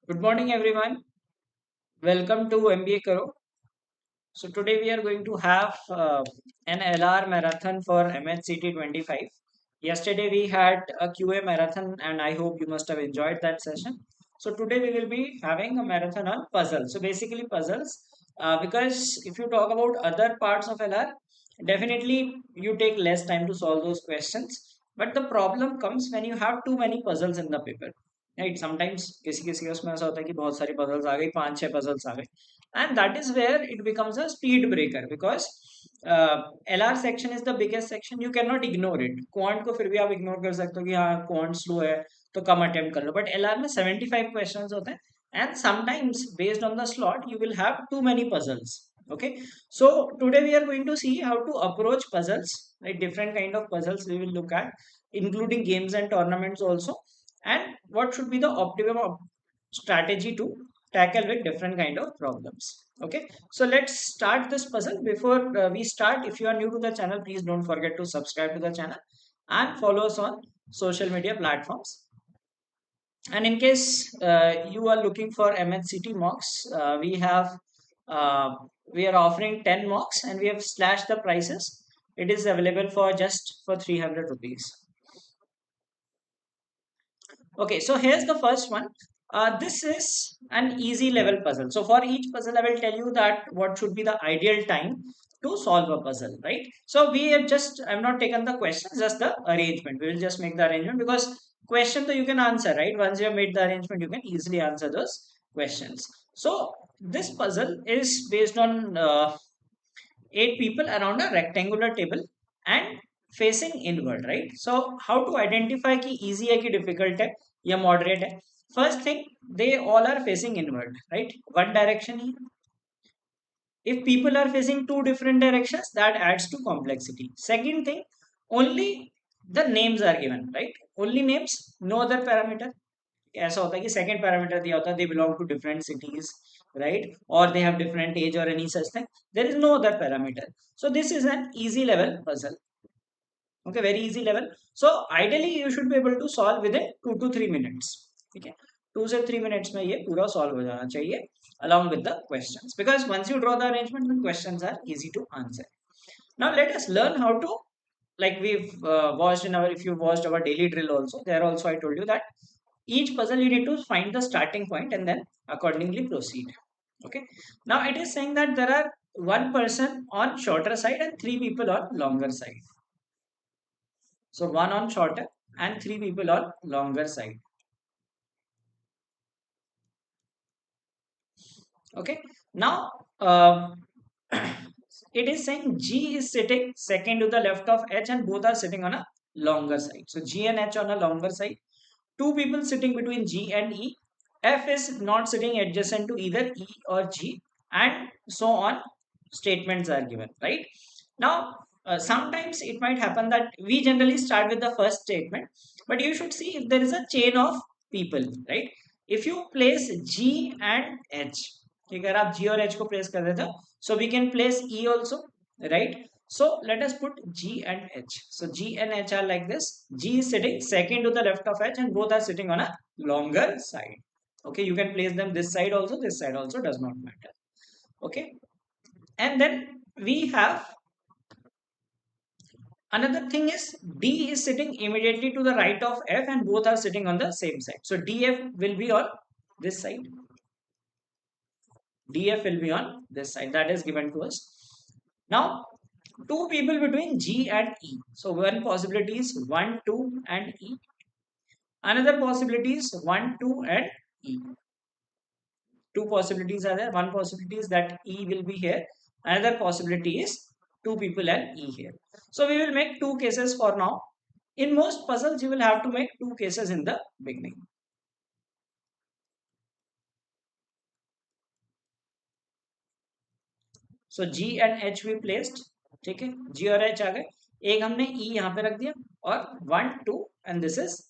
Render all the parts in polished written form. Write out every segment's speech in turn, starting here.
Good morning, everyone. Welcome to MBA Karo. So today we are going to have an LR marathon for MHCT 25. Yesterday we had a QA marathon, and I hope you must have enjoyed that session. So today we will be having a marathon on puzzles. So basically puzzles, because if you talk about other parts of LR, definitely you take less time to solve those questions. But the problem comes when you have too many puzzles in the paper. Right? Sometimes किसी किसी उसमें ऐसा होता है कि बहुत सारी puzzles आ गई, 5-6 puzzles आ गए, and that is where it becomes a speed breaker because LR section is the biggest section. You cannot ignore it. Quant को फिर भी आप ignore कर सकते हो कि हाँ quant slow है तो कम attempt कर लो, but LR में 75 questions होते हैं, and sometimes based on the slot you will have too many puzzles. Okay, so today we are going to see how to approach puzzles, like different kind of puzzles we will look at, including games and tournaments also, and what should be the optimum strategy to tackle with different kind of problems. Okay, so let's start this puzzle. Before we start, if you are new to the channel, please don't forget to subscribe to the channel and follow us on social media platforms. And in case you are looking for MHCT mocks, uh, we are offering 10 mocks and we have slashed the prices. It is available for just for 300 rupees. Okay, so here's the first one. This is an easy level puzzle. So for each puzzle, I will tell you that what should be the ideal time to solve a puzzle, right? So we have just, I've not taken the questions, just the arrangement. We will just make the arrangement because question, so you can answer, right? Once you have made the arrangement, you can easily answer those questions. So this puzzle is based on 8 people around a rectangular table and facing inward, right? So how to identify ki easy hai ki difficult hai ya moderate hai? First thing, they all are facing inward, right? One direction hi. If people are facing two different directions, that adds to complexity. Second thing, only the names are given, right? Only names, no other parameter. ऐसा होता है कि second parameter दिया होता है, they belong to different cities, right, और they have different age और any such thing. There is no other parameter. So this is an easy level puzzle. Okay, very easy level. So ideally you should be able to solve within 2 to 3 minutes. ठीक है, 2 से 3 minutes में ये पूरा solve हो जाना चाहिए along with the questions, because once you draw the arrangement, the questions are easy to answer. Now let us learn how to, like we've watched in our, if you watched our daily drill also, there also I told you that each puzzle you need to find the starting point and then accordingly proceed. Okay, now it is saying that there are one person on shorter side and 3 people on longer side. So one on shorter and 3 people on longer side. Okay, now it is saying G is sitting second to the left of H and both are sitting on a longer side. So G and H on a longer side. 2 people sitting between G and E. F is not sitting adjacent to either E or G, and so on. Statements are given, right? Now, sometimes it might happen that we generally start with the first statement, but you should see if there is a chain of people, right? If you place G and H, ठीक है, अगर आप G और H को place कर देते हो, so we can place E also, right? So let us put G and H. So G and H are like this. G is sitting second to the left of H and both are sitting on a longer side. Okay, you can place them this side also, this side also, does not matter. Okay, and then we have another thing is D is sitting immediately to the right of F and both are sitting on the same side. So DF will be on this side. DF will be on this side. That is given to us. Now, 2 people between G and E. So one possibility is 1, 2 and E. Another possibility is 1, 2 and E. Two possibilities are there. One possibility is that E will be here. Another possibility is 2 people and E here. So we will make two cases for now. In most puzzles, you will have to make two cases in the beginning. So G and H we placed. ठीक है, G और H आ गए. एक हमने E यहाँ पे रख दिया और 1, 2 and this is,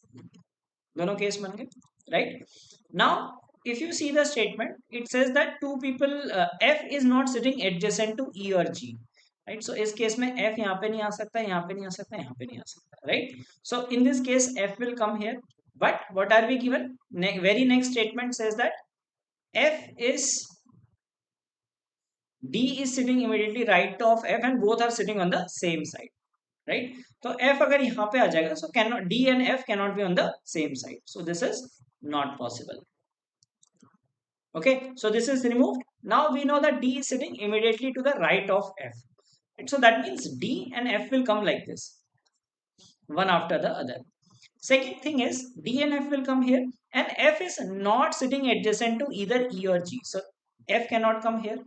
दोनों केस बन गए, right? Now if you see the statement, it says that 2 people, F is not sitting adjacent to E or G, right? So इस केस में F यहाँ पे नहीं आ सकता, यहाँ पे नहीं आ सकता, यहाँ पे नहीं आ सकता, right? So in this case F will come here, but what are we given? Very next statement says that F is D is sitting immediately right of F and both are sitting on the same side, right? So F अगर यहाँ पे आ जाएगा, so cannot D and F cannot be on the same side. So this is not possible. Okay, so this is removed. Now we know that D is sitting immediately to the right of F. So that means D and F will come like this, one after the other. Second thing is D and F will come here, and F is not sitting adjacent to either E or G. So F cannot come here.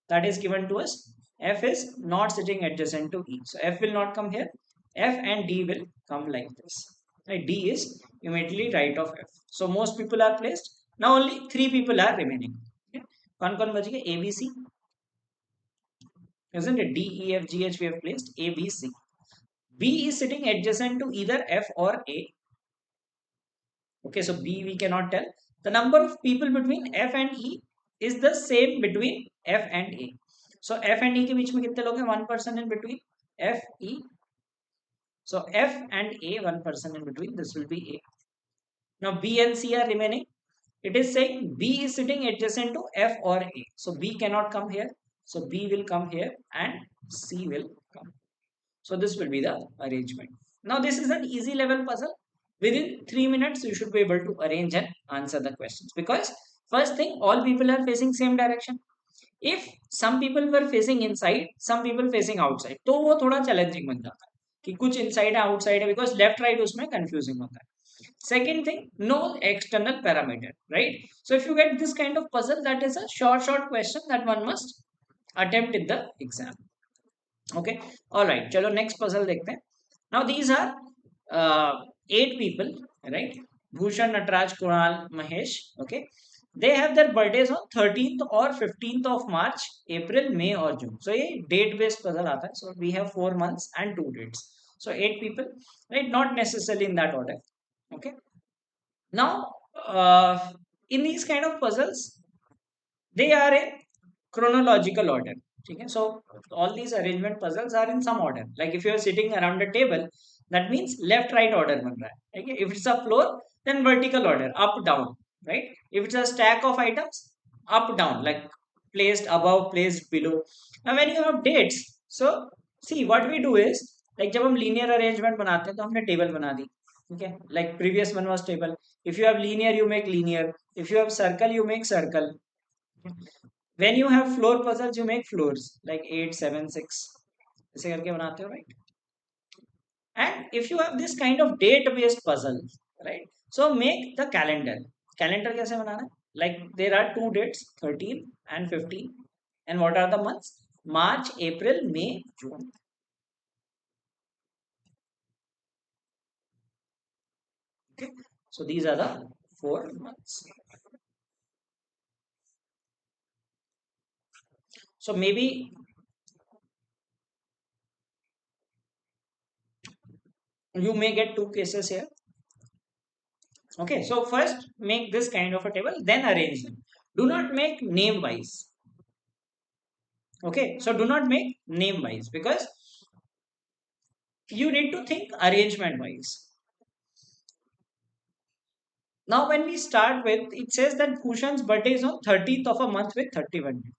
That is given to us. F is not sitting adjacent to E. So F will not come here. F and D will come like this. Right? D is immediately right of F. So most people are placed. Now only three people are remaining. Okay? कौन बच गए? A, B, C. Isn't it? D, E, F, G, H we have placed. A, B, C. B is sitting adjacent to either F or A. Okay, so B we cannot tell. The number of people between F and E is the same between F and A. So F and E के बीच में कितने लोग हैं? One person in between. F, E. So F and A, one person in between. This will be A. Now B and C are remaining. It is saying B is sitting adjacent to F or A. So B cannot come here. So B will come here and C will come. So this will be the arrangement. Now this is an easy level puzzle. Within 3 minutes, you should be able to arrange and answer the questions. Because first thing, all people are facing same direction. If some people were facing inside, some people facing outside, तो वो थोड़ा challenging बन जाता है कि कुछ inside है outside है, because left right उसमें confusing होता है. Second thing, no external parameter, right? So if you get this kind of puzzle, that is a short question that one must attempt in the exam. Okay, all right, चलो next puzzle देखते हैं. Now these are 8 people, right? Bhushan, Nataraj, Kunal, Mahesh. Okay, they have their birthdays on 13th or 15th of March, April, May or June. So ये date based puzzle आता है. So we have 4 months and 2 dates. So 8 people, right? Not necessarily in that order. Okay, now in these kind of puzzles, they are in chronological order. Okay, so all these arrangement puzzles are in some order. Like if you are sitting around a table, that means left right order ban raha hai. Okay, if it's a floor, then vertical order, up down, right? If it's a stack of items, up down, like placed above, placed below. Now when you have dates, so see what we do is, like जब हम linear arrangement बनाते हैं तो हमने table बना दी. Okay, like previous one was table. If you have linear, you make linear. If you have circle, you make circle. When you have floor puzzles, you make floors like 8, 7, 6. ऐसे करके बनाते हो, right? And if you have this kind of date based puzzle, right? So make the calendar. Calendar कैसे बनाना है? Like there are two dates, 13 and 15. And what are the months? March, April, May, June. Okay. So these are the 4 months. So maybe you may get 2 cases here. Okay, so first make this kind of a table, then arrange them. Do not make name wise. Okay, so do not make name wise, because you need to think arrangement wise. Now when we start with, it says that Bhushan's birthday is on 13th of a month with 31 days.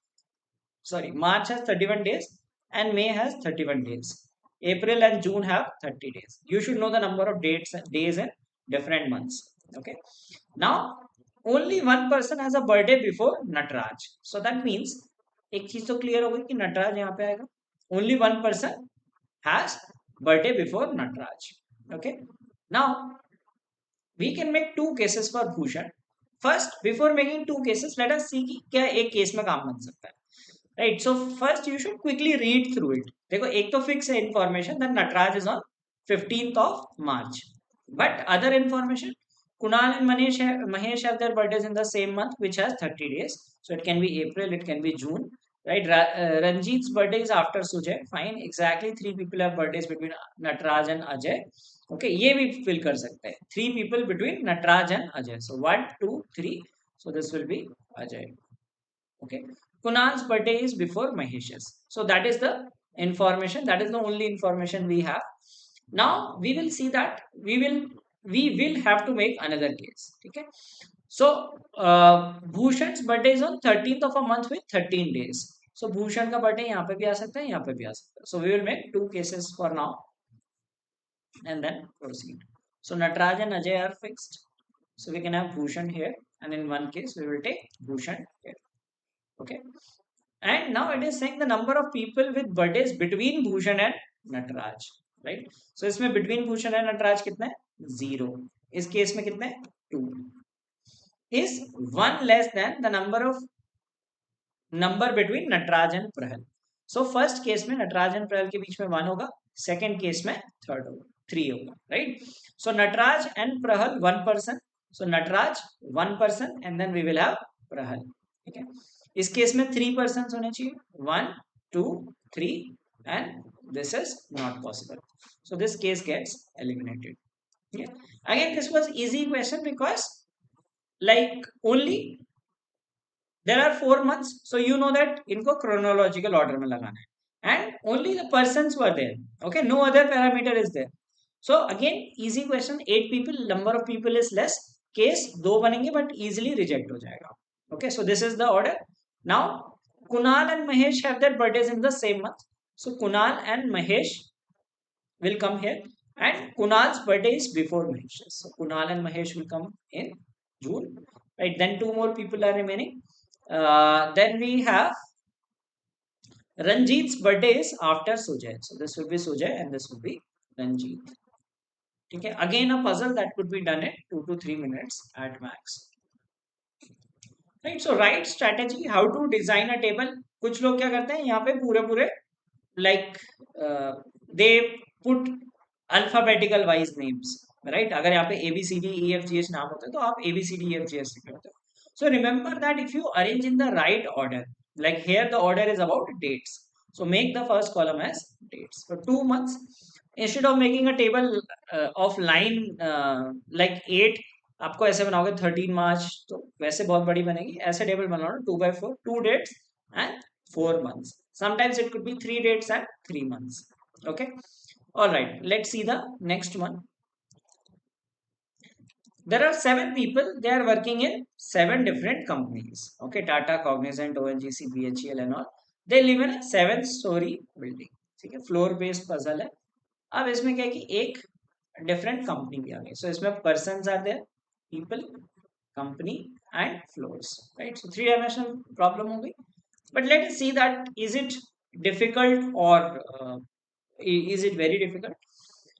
Sorry, March has 31 days and May has 31 days. April and June have 30 days. You should know the number of days in different months. Okay. Now only one person has a birthday before Nataraj. So that means एक चीज तो clear हो गई कि नटराज यहाँ पे आएगा. Only one person has birthday before Nataraj. Okay. Now we can make 2 cases for Bhushan. First, before making 2 cases, let us see कि क्या एक केस में काम बन सकता है. Right. So first you should quickly read through it. देखो एक तो fix है information that Nataraj is on 15th of March. But other information, Kunal and Mahesh have their birthdays in the same month, which has 30 days. So it can be April, it can be June. Right. Ranjit's birthday is after Sujay. Fine. Exactly 3 people have birthdays between Nataraj and Ajay. Okay. ये भी fill कर सकते हैं. 3 people between Nataraj and Ajay. So 1, 2, 3. So this will be Ajay. Okay. Kunal's birthday is before Mahesh's. So that is the information. That is the only information we have. Now we will see that we will have to make another case. Okay. So Bhushan's birthday is on 13th of a month with 13 days. So Bhushan का birthday यहाँ पे भी आ सकता है, यहाँ पे भी आ सकता है. So we will make two cases for now and then proceed. So Nataraj and Ajay are fixed. So we can have Bhushan here, and in one case we will take Bhushan here. Okay. And now it is saying the number of people with birthdays between Bhushan and Nataraj. Right. So इसमें between Bhushan and Nataraj कितना है? 0. इस case में कितना है? 2. Is 1 less than the number between Nataraj and Prahal. So first case में Nataraj and Prahal के बीच में 1 होगा, second केस में third होगा, 3 होगा, right? So Nataraj and Prahal one person. So Nataraj one person and then we will have Prahal. ठीक है? इस केस में 3 persons होने चाहिए, 1, 2, 3 and this is not possible. So this case gets eliminated. Yeah. Again this was easy question because like only there are 4 months, so you know that इनको chronological order में लगाना है and only the persons were there. Okay, no other parameter is there. So again easy question. 8 people, number of people is less, case 2 बनेंगे but easily reject हो जाएगा. Okay, so this is the order. Now Kunal and Mahesh have their birthdays in the same month, so Kunal and Mahesh will come here and Kunal's birthday is before Mahesh's, so Kunal and Mahesh will come in June, right? Then 2 more people are remaining. Then we have Ranjit's birthday is after Sujay. So this will be Sujay and this will be Ranjit. Okay. Again a puzzle that could be done in 2 to 3 minutes at max. Right. So right strategy, how to design a table. कुछ लोग क्या करते हैं यहाँ पे पूरे पूरे like they put alphabetical wise names, right? अगर यहाँ पे A B C D E F G H नाम होता है तो आप A B C D E F G H लिख होते हो. So remember that if you arrange in the right order, like here the order is about dates. So make the first column as dates. For 2 months, instead of making a table of line like 8, आपको ऐसे बनाओगे 13 March, तो वैसे बहुत बड़ी बनेगी. ऐसे table बनाओ 2 by 4, 2 dates and 4 months. Sometimes it could be 3 dates and 3 months. Okay. All right. Let's see the next one. There are 7 people. They are working in 7 different companies. Okay. Tata, Cognizant, ONGC, BHEL and all. They live in a 7-story building. ठीक है. Floor based puzzle है. अब इसमें क्या है कि एक different company भी आ गई. So इसमें persons are there, people, company and floors. Right. So 3-dimensional problem हो गई. But let us see that is it difficult or is it very difficult?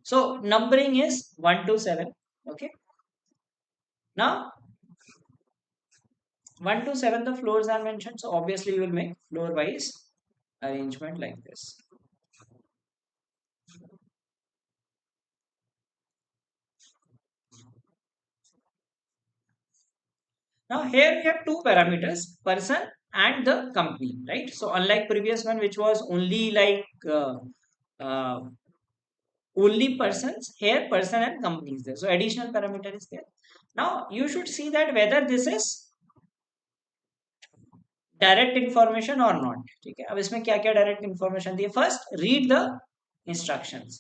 So numbering is 1 to 7. Okay. Now 1 to 7 the floors are mentioned. So obviously you will make floor wise arrangement like this. Now here we have two parameters, person and the company, right? So unlike previous one which was only like uh, only persons, here person and company is there. So additional parameter is there. Now you should see that whether this is direct information और not. ठीक है. अब इसमें क्या क्या direct information दी है. First read the instructions.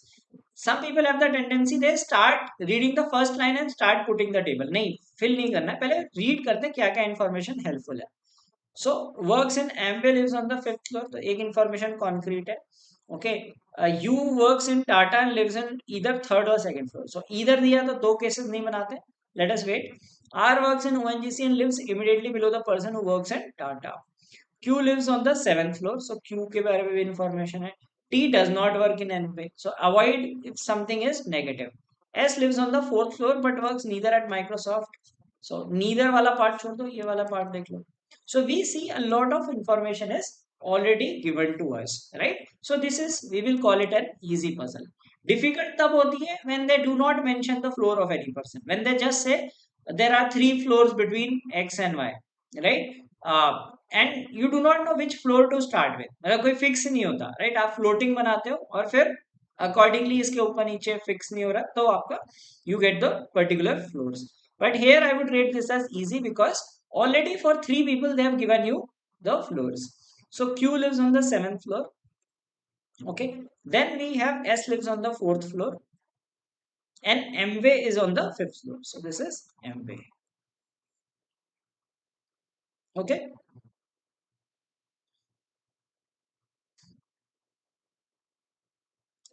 some people have the tendency they start reading the first line and start putting the table. नहीं, fill नहीं करना है, पहले रीड करते क्या क्या इंफॉर्मेशन हेल्पफुल है. सो वर्क्स इन एम्बे lives on the 5th floor, तो एक इंफॉर्मेशन कॉन्क्रीट है. Okay. U works in Tata and lives in either 3rd or 2nd floor. So either दिया तो दो केसेस नहीं बनाते. Let us wait. R works in ONGC and lives immediately below the person who works in Tata. Q lives on the 7th floor, so Q के बारे में भी information है. T does not work in NP, so avoid if something is negative. S lives on the 4th floor but works neither at Microsoft, so neither वाला part छोड़ दो, ये वाला part देख लो. So we see a lot of information is already given to us, right? So this is, we will call it an easy puzzle. Difficult तब होती है when they do not mention the floor of any person. When they just say there are 3 floors between X and Y, right? And you do not know which floor to start with. मतलब कोई fix नहीं होता, right? आप floating बनाते हो और फिर accordingly इसके ऊपर नीचे फिक्स नहीं हो रहा तो आपका you get the particular floors. But here I would rate this as easy because already for 3 people they have given you the floors. So Q lives on the 7th floor. Okay. Then we have S lives on the 4th floor and MW is on the 5th floor. So this is MW. Okay.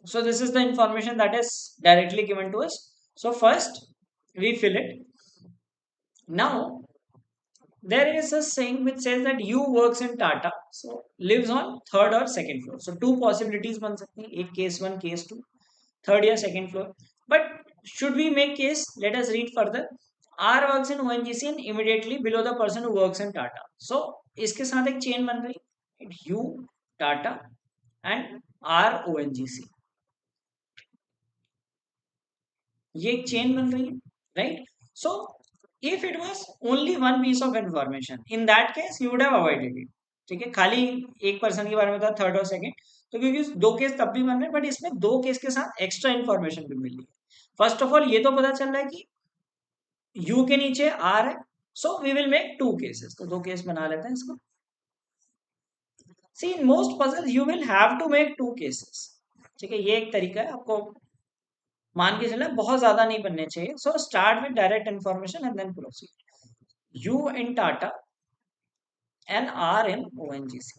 So this is the information that is directly given to us. So first we fill it. Now there is a saying which says that you works in Tata, so lives on third or second floor. So two possibilities बन सकती हैं, एक case one, case two, third या second floor. But should we make case? Let us read further. R works in ONGC and immediately below the person who works in Tata. So इसके साथ एक chain बन रही है. U Tata and R ONGC. ये एक chain बन रही है, right. So if it was only one piece of information, in that case you would have avoided it. ठीक है, खाली एक पर्सन के बारे में था, थर्ड और सेकंड, तो क्योंकि दो केस तब भी बन रहे हैं, बट इसमें दो केस के साथ एक्स्ट्रा इन्फॉर्मेशन भी मिल रही है. फर्स्ट ऑफ ऑल ये तो पता चल रहा है कि यू के नीचे आर है, so we will make two cases. तो दो केस बना लेते हैं इसको. See in most puzzle you will have to make two cases. ठीक है, ये एक तरीका है, आपको मान के चलना बहुत ज्यादा नहीं बनने चाहिए. So start with direct information and then proceed. U in Tata and R in ONGC.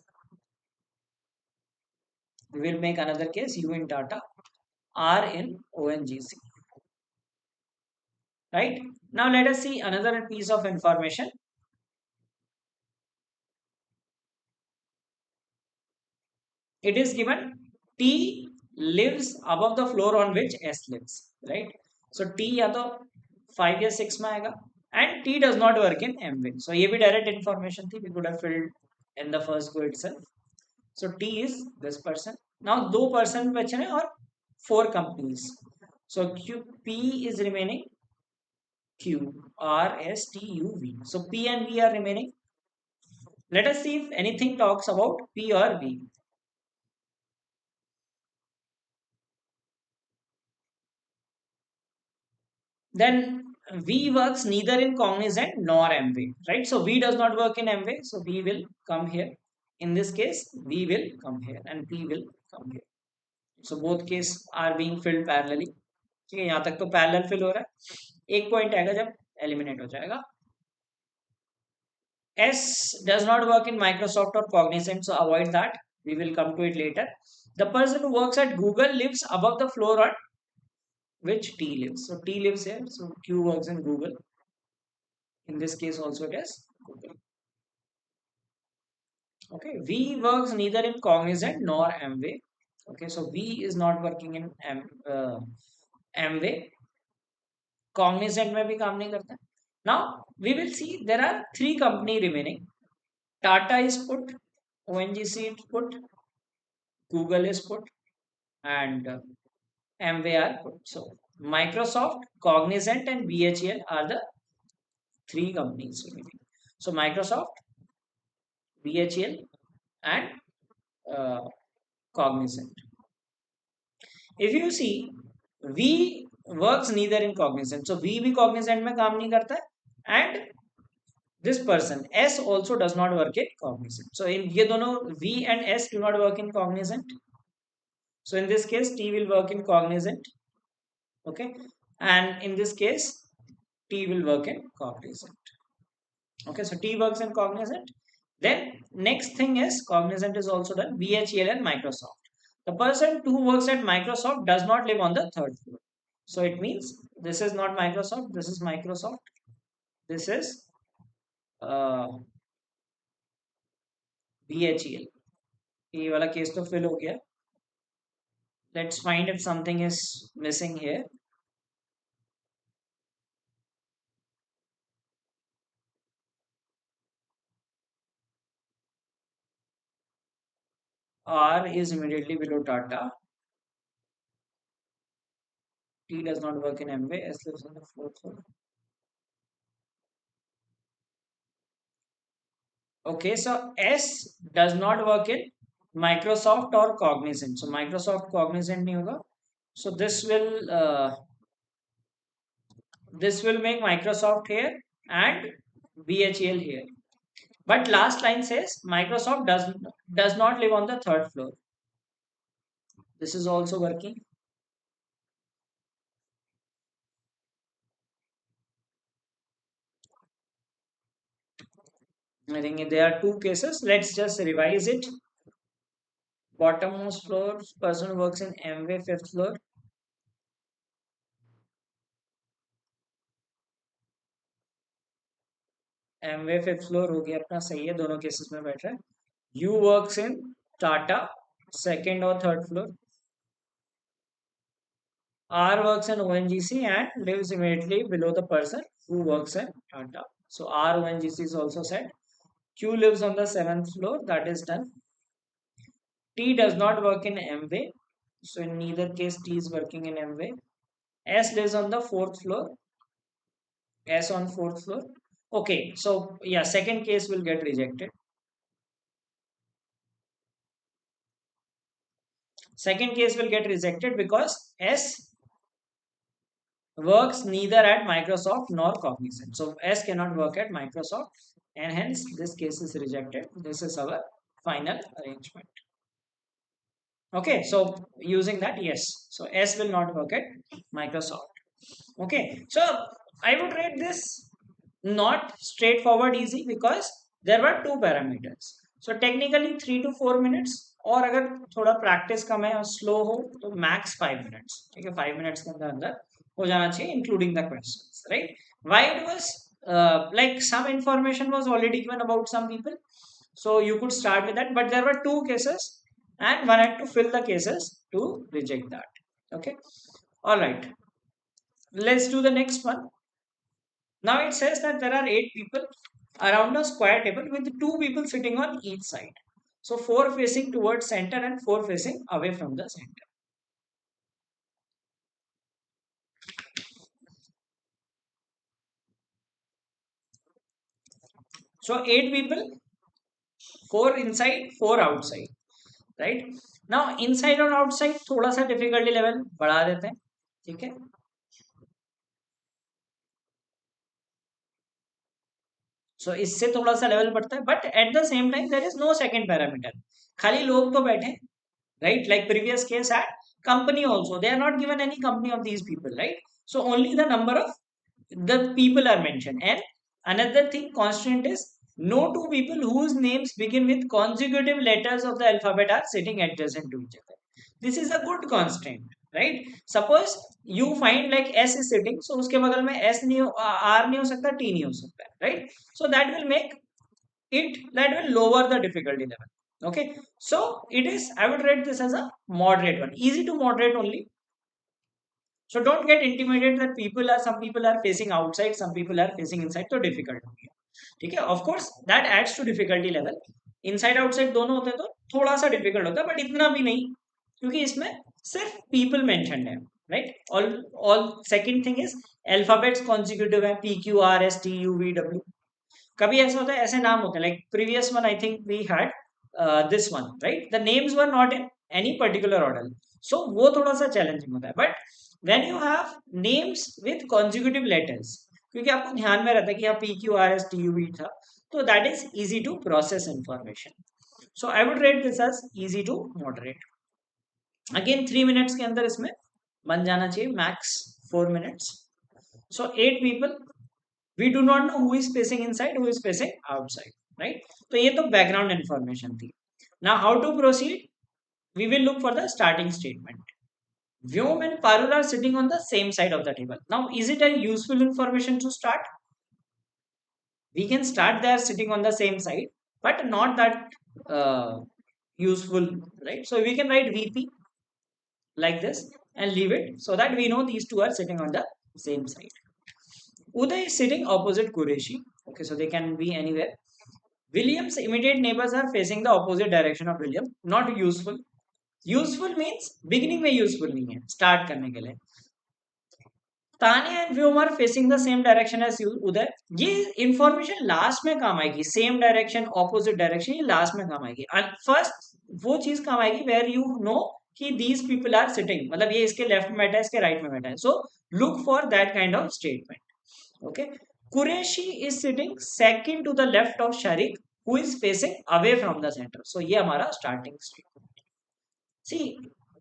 We will make another case, U in Tata, R in ONGC. Right? Now let us see another piece of information. It is given T lives above the floor on which S lives. Right? So T या तो 5 या 6 में आएगा, and T does not work in MWay. So ये भी direct information थी, we could have filled in the first go itself. So T is this person. Now दो person बचे हैं और four companies. So Q P is remaining, Q R S T U V. So P and V are remaining. Let us see if anything talks about P or V. Then V works neither in cognizant nor MWay, right? So V does not work in MWay, so V will come here. In this case, V will come here and P will come here. So both cases are being filled parallelly. ठीक है, यहाँ तक तो parallel fill हो रहा है. एक point आएगा जब एलिमिनेट हो जाएगा. S does not work in Microsoft or Cognizant, so avoid that. We will come to it later. The person who works at Google lives above the floor on which T lives. So T lives here. So Q works in Google. In this case, also it is Google. Okay. V works neither in Cognizant nor MWay. Okay. So V is not working in MWay. Cognizant में भी काम नहीं करता. Now we will see there are three company remaining. Tata is put, ONGC is put, Google is put, and MWay are put. So Microsoft, Cognizant, and BHEL are the three companies remaining. So Microsoft, BHEL, and uh, Cognizant. If you see, V works neither in Cognizant. So V भी Cognizant में काम नहीं करता है, and this person S also does not work in Cognizant. So in ये दोनों V and S do not work in Cognizant. So in this case, T will work in Cognizant. Okay, and in this case, T will work in Cognizant. Okay, so T works in Cognizant. Then next thing is Cognizant is also done. BHEL and Microsoft. The person who works at Microsoft does not live on the third floor. So it means this is not Microsoft. This is Microsoft. This is uh, BHEL. ये वाला case तो fill हो गया. Let's find if something is missing here. R is immediately below Tata. T does not work in MWay. S lives on the fourth floor. Okay, so S does not work in Microsoft or Cognizant. So Microsoft Cognizant नहीं होगा. So this will make Microsoft here and BHEL here. But last line says Microsoft does not live on the third floor. This is also working. I think there are two cases. Let's just revise it. Bottommost floor, person who works in MW fifth floor. MW fifth floor हो गया अपना, सही है, दोनों cases में बैठ रहा है. You works in Tata second or third floor. R works in ONGC and lives immediately below the person who works in Tata. So R ONGC is also set. Q lives on the seventh floor. That is done. T does not work in MW. So in neither case T is working in MW. S lives on the fourth floor. S on fourth floor. Okay, so yeah, second case will get rejected. Second case will get rejected because S works neither at Microsoft nor Cognizant. So S cannot work at Microsoft, and hence this case is rejected. This is our final arrangement. Okay, so using that, yes. So S will not work at Microsoft. Okay, so I would rate this not straightforward easy because there were two parameters. So technically 3 to 4 minutes, और अगर थोड़ा practice कम है और slow हो तो max 5 minutes. ठीक है, 5 minutes के अंदर अंदर हो जाना चाहिए including the questions, right. Why it was like some information was already given about some people, so you could start with that, but there were two cases and one had to fill the cases to reject that. Okay, all right, let's do the next one. Now it says that there are 8 people around a square table with 2 people sitting on each side. So 4 facing towards center and 4 facing away from the center. So 8 people, 4 inside, 4 outside, right? Now inside और outside थोड़ा सा difficulty level बढ़ा देते हैं, ठीक है. So इससे थोड़ा सा लेवल बढ़ता है, but at the same time there is no second parameter. खाली लोग तो बैठे, right? Like previous case at company also, they are not given any company of these people, right? So only the number of the people are mentioned. And another thing constant is no two people whose names begin with consecutive letters of the alphabet are sitting adjacent to each other. This is a good constant, right? Suppose you find like S is sitting, so उसके बगल में S नहीं हो, R नहीं हो सकता, T नहीं हो सकता, right? So that will make it, that will lower the difficulty level. Okay, so it is, I would rate this as a moderate one, easy to moderate only. So don't get intimidated that people are, some people are facing outside, some people are facing inside, तो difficult हो गया, ठीक है. Of course that adds to difficulty level. Inside outside दोनों होते हैं तो थोड़ा सा difficult होता है, but इतना भी नहीं, क्योंकि इसमें सिर्फ people mentioned है, right? All second thing is alphabets consecutive है, P Q R S T U V W. कभी ऐसा होता है, ऐसे नाम होते हैं, like previous one I think we had this one, right? The names were not in any particular order, so वो थोड़ा सा challenging होता है. But when you have names with consecutive letters, क्योंकि आपको ध्यान में रहता है कि यहाँ P Q R S T U V था, तो that is easy to process information. So I would rate this as easy to moderate. Again 3 minutes के अंदर इसमें बन जाना चाहिए, max 4 minutes. So 8 people, we do not know who is facing inside, who is facing outside, right? तो ये तो background information थी. Now how to proceed? We will look for the starting statement. Vyom and Parul are sitting on the same side of the table. Now is it a useful information to start? We can start there sitting on the same side, but not that useful, right? So we can write VP like this and leave it so that we know these two are sitting on the same side. Uday is sitting opposite Qureshi. Okay, so they can be anywhere. William's immediate neighbors are facing the opposite direction of William. Not useful. Useful means beginning में useful नहीं है, start करने के लिए. Tanya and Vyom are facing the same direction as Uday. ये information last में काम आएगी, सेम डायरेक्शन ऑपोजिट डायरेक्शन, ये लास्ट में काम आएगी. फर्स्ट वो चीज काम आएगी वेयर यू नो कि दीज पीपल आर सिटिंग, मतलब ये इसके लेफ्ट में बैठा है, इसके राइट में बैठा है. So look for that kind of statement. Okay, Qureshi is sitting second to the left of Sharik, who is facing away from the center. So ये हमारा starting statement. See,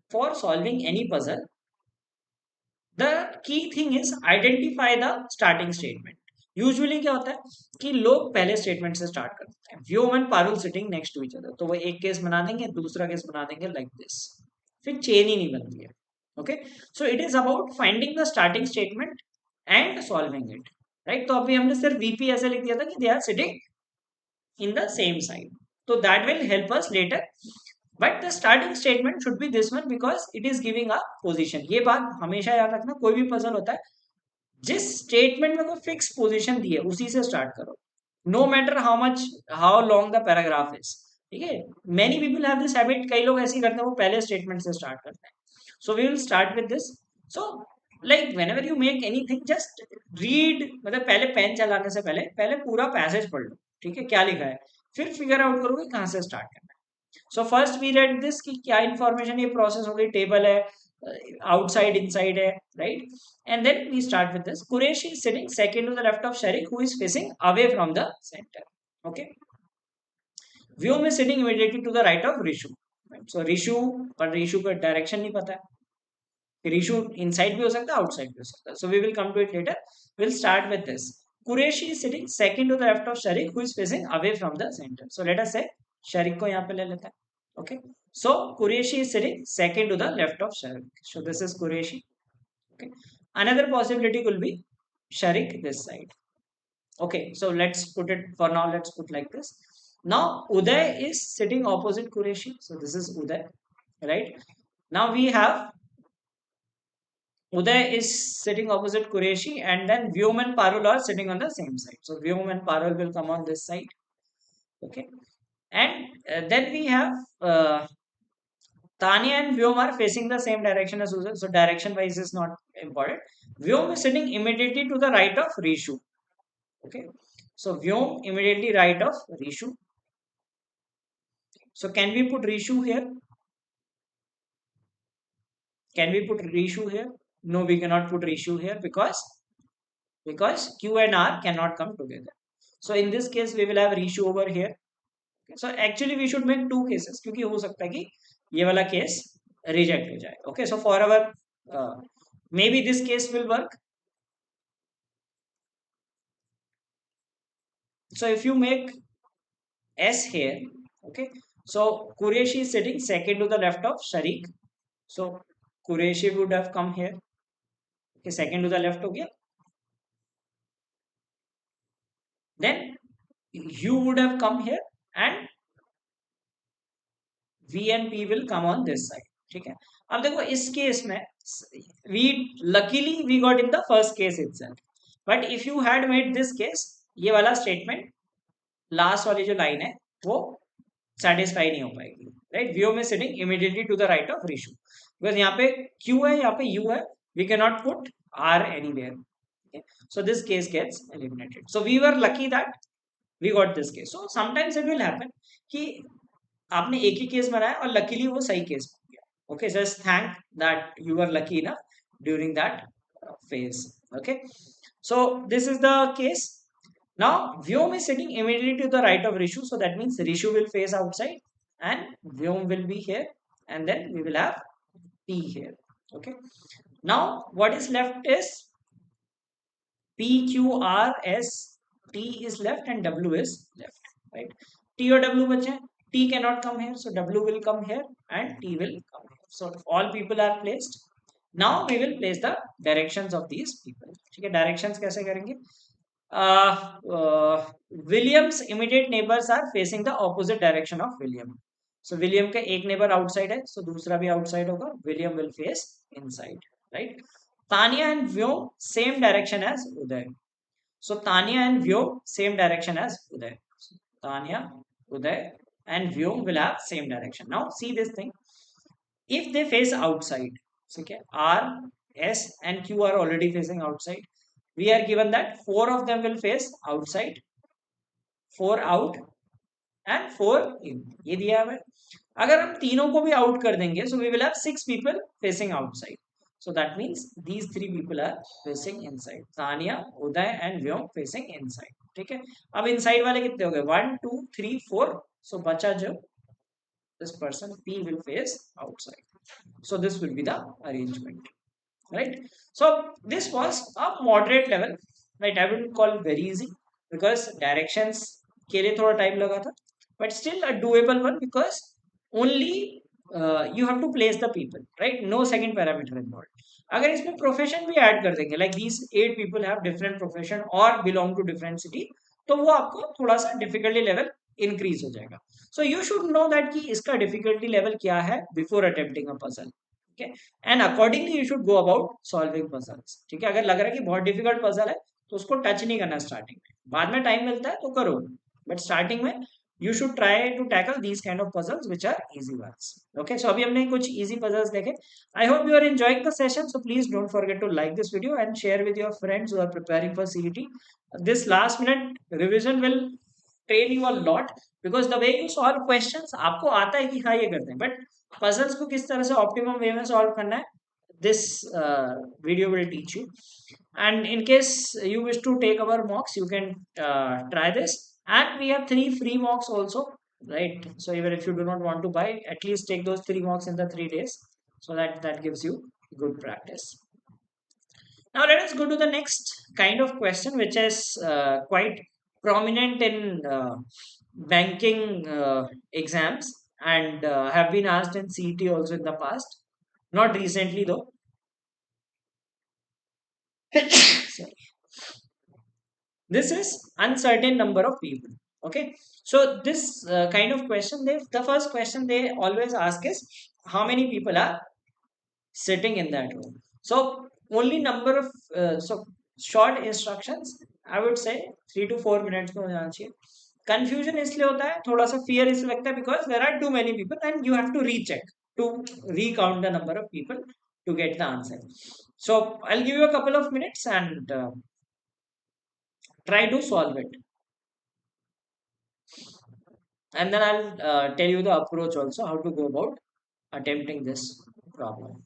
for solving any puzzle, the key thing is identify the starting statement. Usually क्या होता है कि लोग पहले statement से start करते हैं, Vyom and Parul sitting next to each other, तो वो एक केस बना देंगे, दूसरा केस बना देंगे, लाइक दिस, फिर चेन ही नहीं बनती है। Okay, so it is about finding the starting statement and solving it, right. तो अभी हमने सिर्फ वीपी ऐसे लिख दिया था कि they are sitting in the same side, so that will help us later, but the starting statement should be this one because it is giving a position। ये बात हमेशा याद रखना, कोई भी पजल होता है, जिस स्टेटमेंट में कोई फिक्स पोजीशन दी है उसी से स्टार्ट करो, no matter how much, how long the paragraph is. ठीक है, many people have this habit, कई लोग ऐसे ही करते हैं, वो पहले स्टेटमेंट से स्टार्ट करते हैं। So we will start with this. So like whenever you make anything just read, मतलब पहले पेन चलाने से पहले पहले पूरा पैसेज पढ़ लो, ठीक है, क्या लिखा है, फिर फिगर आउट करोगे कहाँ से स्टार्ट करना है। So first we read this कि क्या इंफॉर्मेशन, ये प्रोसेस हो गई, टेबल है, आउटसाइड इनसाइड है, right. And then we start with this. Qureshi is sitting second to the left of Sharik, who is facing away from the center. Okay. Vyom is sitting immediately to the right of Rishu. Right? So Rishu, पर Rishu का direction नहीं पता है, Rishu inside भी हो सकता है, outside भी हो सकता है. So we will come to it later. We'll start with this. Qureshi is sitting second to the left of Sharik, who is facing away from the center. So let us say Sharik को यहाँ पे ले लेते हैं. Okay. So Qureshi is sitting second to the left of Sharik. So this is Qureshi. Okay. Another possibility could be Sharik this side. Okay, so let's put it for now. Let's put like this. Now Uday is sitting opposite Qureshi. So this is Uday, right? Now we have Uday is sitting opposite Qureshi, and then Vyom and Parul are sitting on the same side. So Vyom and Parul will come on this side. Okay, and then we have Tanya and Vyom are facing the same direction as Uday. So direction wise is not important. Vyom is sitting immediately to the right of Rishu. Okay, so Vyom immediately right of Rishu. So can we put Rishu here? Can we put Rishu here? No, we cannot put Rishu here because Q and R cannot come together. So in this case we will have Rishu over here. So actually we should make two cases, क्योंकि हो सकता है कि ये वाला case reject हो जाए. Okay, so for our maybe this case will work. So if you make S here, okay, so Qureshi is sitting second to the left of Sharik. So Qureshi would have come here. Okay, second to the left हो गया. Then you would have come here and V and P will come on this side. ठीक है, अब देखो इस case में we luckily we got in the first case itself, but if you had made this case, ये वाला statement last वाली जो लाइन है वो सेटिस्फाई नहीं हो पाएगी, राइट। व्यू में sitting immediately to the right of Rishu, because यहाँ पे क्यू है, यहाँ पे यू है, we can not put R anywhere, so this case gets eliminated. So we were lucky that we got this case. So sometimes it will happen कि आपने एक ही case बनाया और लकीली वो सही केस बन गया। Okay, just thank that you are lucky enough during that phase. Okay, so this is the case. Now Vyom is sitting immediately to the right of Rishu, so that means Rishu will face outside and Vyom will be here, and then we will have P here. Okay, now what is left is P, Q, R, S, T is left and W is left, right? T or W बचे, T cannot come here, so W will come here and T will come here. So all people are placed. Now we will place the directions of these people. ठीक है, directions कैसे करेंगे? William's immediate neighbors are facing the opposite direction of William. So William का एक neighbor outside है, so दूसरा भी outside होगा. William will face inside, right? Tanya and Vyom same direction as Uday. So Tanya and Vyom same direction as Uday. So Tanya, Uday and Vyom will have same direction. Now see this thing. If they face outside, okay, R, S and Q are already facing outside. We are given that 4 of them will face outside, 4 out and 4 in. ये दिया है. अगर हम तीनों को भी out कर देंगे, so we will have 6 people facing outside. So that means these 3 people are facing inside. Tanya, Uday and Vyom facing inside. ठीक है. अब inside वाले कितने हो गए? 1, 2, 3, 4. So बचा जो this person P will face outside. So this will be the arrangement, right? So this was a moderate level. right? I wouldn't call it very easy because directions के लिए थोड़ा time लगा था, but still a doable one because only you have to place the people, right? No second parameter involved. अगर इसमें profession भी add कर देंगे, like these 8 people have different profession or belong to different city, तो वो आपको थोड़ा सा difficulty level increase हो जाएगा. So you should know that कि इसका difficulty level क्या है before attempting a puzzle. Okay, and accordingly you should go about solving puzzles. ठीक है, अगर लग रहा है कि बहुत difficult puzzle है तो उसको टच नहीं करना स्टार्टिंग में, बाद में टाइम मिलता है तो करो, बट स्टार्टिंग में you should try to tackle these kind of puzzles which are easy ones. Okay, so अभी हमने कुछ easy puzzles देखे. I hope you are enjoying the session, so please don't forget to like this video and share with your friends who are preparing for CET. This last minute revision will train you a lot because the way you solve questions आपको आता है कि हाँ ये करते हैं, but puzzles को किस तरह से optimum way में solve करना है, this video will teach you. And in case you wish to take our mocks, you can try this, and we have 3 free mocks also, right? So even if you do not want to buy, at least take those 3 mocks in the 3 days, so that that gives you good practice. Now let us go to the next kind of question, which is quite prominent in banking exams, and have been asked in CET also in the past, not recently though. Sorry. This is uncertain number of people. Okay, so this kind of question, the first question they always ask is how many people are sitting in that room. So only number of so short instructions, I would say 3 to 4 minutes में हो जाना चाहिए. Confusion इसलिए होता है, थोड़ा सा fear इसलिए लगता है because there are too many people and you have to recheck to recount the number of people to get the answer. So I'll give you a couple of minutes and try to solve it, and then I'll tell you the approach also, how to go about attempting this problem.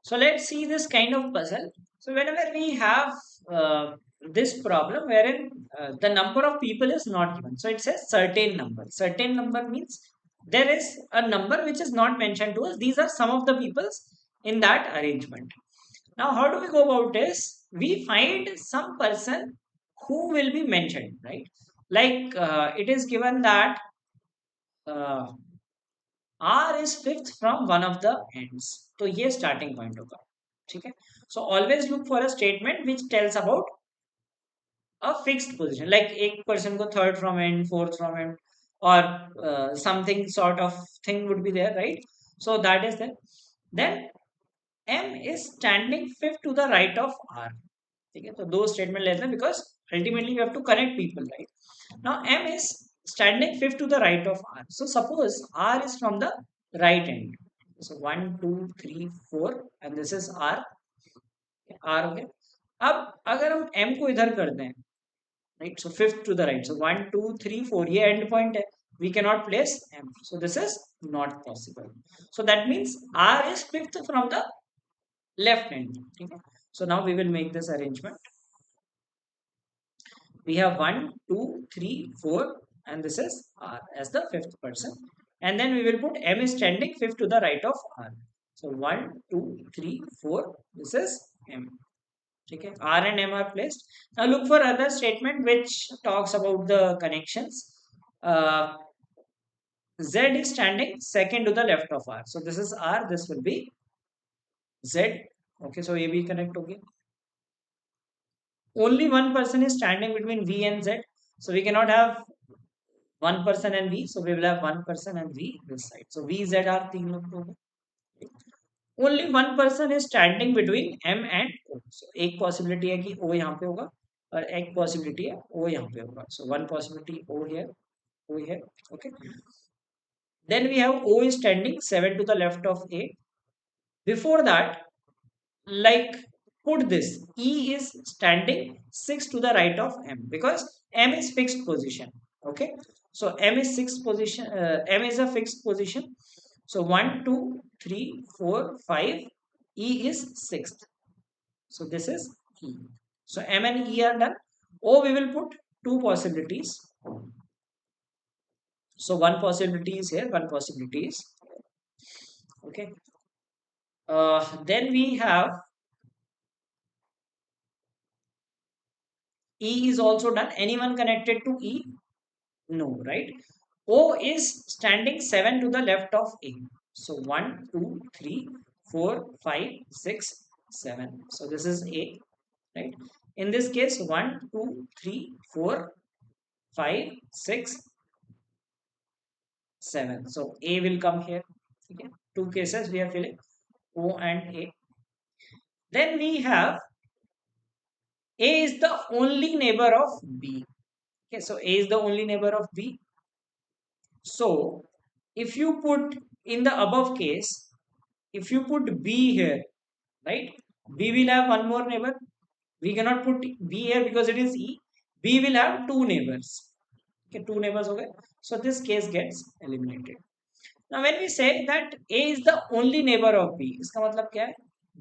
So let's see this kind of puzzle. So whenever we have this problem wherein the number of people is not given, so it says certain number. Certain number means there is a number which is not mentioned to us. These are some of the peoples in that arrangement. Now, how do we go about this? We find some person who will be mentioned, right? Like it is given that uh, R is fifth from one of the ends. तो ये starting point होगा, ठीक है? So always look for a statement which tells about a fixed position. Like एक person को third from end, fourth from end, or something sort of thing would be there, right? So that is there. Then M is standing fifth to the right of R. ठीक है, तो दो statement लेते हैं because ultimately you have to connect people, right? Now M is standing fifth to the right of R. So suppose R is from the right end. So 1, 2, 3, 4 and this is R. R हो गया. अब अगर हम M को इधर कर दें, right? So fifth to the right. So 1, 2, 3, 4 ये end point है. We cannot place M. So this is not possible. So that means R is fifth from the left end. Okay? So now we will make this arrangement. We have 1, 2, 3, 4 and this is R as the fifth person. And then we will put M is standing fifth to the right of R. So 1, 2, 3, 4. This is M. Okay. R and M are placed. Now look for other statement which talks about the connections. Z is standing second to the left of R. So this is R, this will be Z. Okay, so A B connect. Okay. Only one person is standing between V and Z. So we cannot have one person and V. So we will have one person and V this side. So V, Z are तीन लोग तो हो गए. Only one person is standing between M and O. So एक possibility है कि O यहाँ पे होगा और एक possibility है O यहाँ पे होगा. So one possibility O here, O here. Okay. Then we have O is standing 7 to the left of A. Before that, like put this, E is standing 6 to the right of M because M is fixed position. Okay. So M is sixth position. M is a fixed position. So 1, 2, 3, 4, 5. E is sixth. So this is E. So M and E are done. O we will put two possibilities. So one possibility is here, one possibility is okay. Then we have E is also done. Anyone connected to E? No, right? O is standing 7 to the left of A. So 1, 2, 3, 4, 5, 6, 7. So this is A, right? In this case, 1, 2, 3, 4, 5, 6, 7. So A will come here. Okay. Two cases we are filling O and A. Then we have A is the only neighbor of B. Okay, so A is the only neighbor of B. So if you put in the above case, if you put B here, right? B will have one more neighbor. We cannot put B here because it is E. B will have two neighbors. Okay, two neighbors. Okay. So this case gets eliminated. Now when we say that A is the only neighbor of B, इसका मतलब क्या है?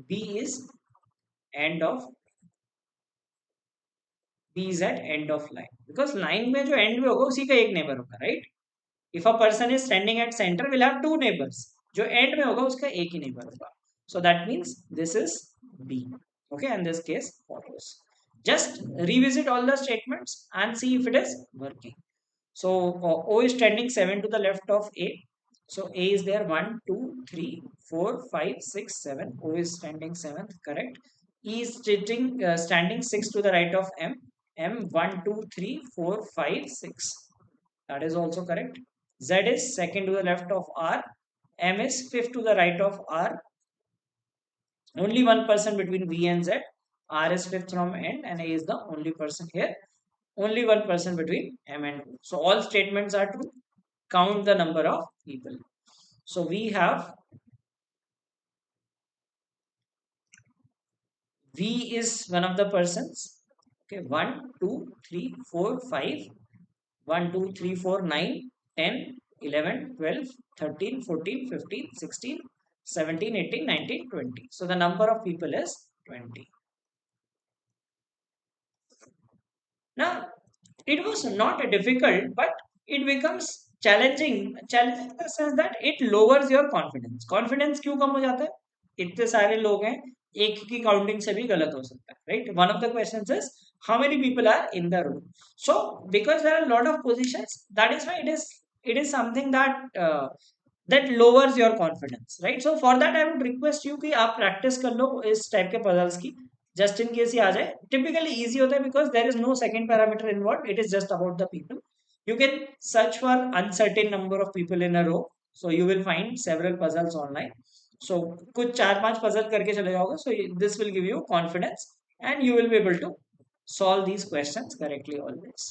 B is end of B is at end of line because line में जो end में होगा उसी का एक neighbor होगा, right? If a person is standing at center, we'll have two neighbors. जो end में होगा उसका एक ही neighbor होगा. So that means this is B. Okay, and this case follows. Just revisit all the statements and see if it is working. So O is standing 7 to the left of A. So A is there 1, 2, 3, 4, 5, 6, 7. O is standing 7th, correct. E is standing 6 to the right of M. M 1, 2, 3, 4, 5, 6. That is also correct. Z is second to the left of R. M is fifth to the right of R. Only one person between V and Z. R is fifth from end and A is the only person here. Only one person between M and O. So all statements are true. Count the number of people. So we have V is one of the persons. Okay, 1, 2, 3, 4, 5. 1, 2, 3, 4, 9, 10, 11, 12, 13, 14, 15, 16, 17, 18, 19, 20. So the number of people is 20. Now, it was not difficult, but it becomes challenging. Challenging in the sense that it lowers your confidence. Confidence क्यों कम हो जाता है? इतने सारे लोग हैं, एक की काउंटिंग से भी गलत हो सकता है, right? One of the questions is how many people are in the room. So because there are a lot of positions, that is why it is something that lowers your confidence, right? So for that I would request you कि आप practice कर लो इस type के puzzles की, just in case ये आ जाए. Typically easy होता है because there is no second parameter involved. It is just about the people. You can search for uncertain number of people in a row. So you will find several puzzles online. So कुछ चार पांच puzzle करके चले जाओगे. So this will give you confidence and you will be able to solve these questions correctly always.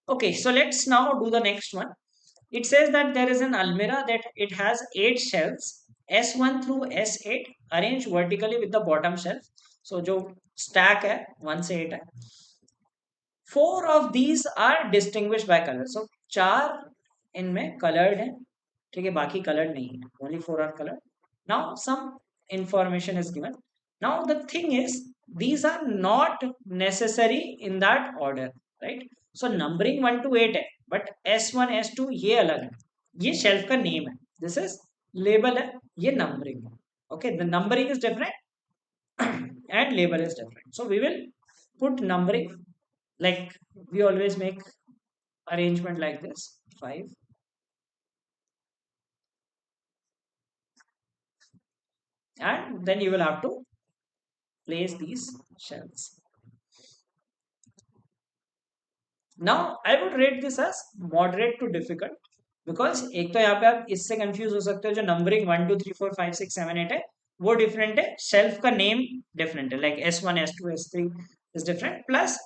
Okay, so let's now do the next one. It says that there is an almirah that it has 8 shelves, S1 through S8, arranged vertically with the bottom shelf. So जो stack है 1 से 8 है. 4 of these are distinguished by color. So 4 इनमें colored हैं, ठीक है, बाकी colored नहीं है. Only 4 are colored. Now some information is given. Now the thing is, these are not necessary in that order, right? So numbering 1 to 8 है, but S1, S2 ये अलग है. ये shelf का name है. This is label है, ये numbering है. Okay, the numbering is different and label is different. So we will put numbering like we always make arrangement like this. 5, and then you will have to place these shells. Now I would rate this as moderate to difficult, because एक तो यहाँ पे आप इससे confuse हो सकते हो, जो नंबरिंग 1 2 3 4 5 6 7 8 है वो डिफरेंट है, शेल्फ का नेम डिफरेंट है, like S1 S2 S3 is different, plus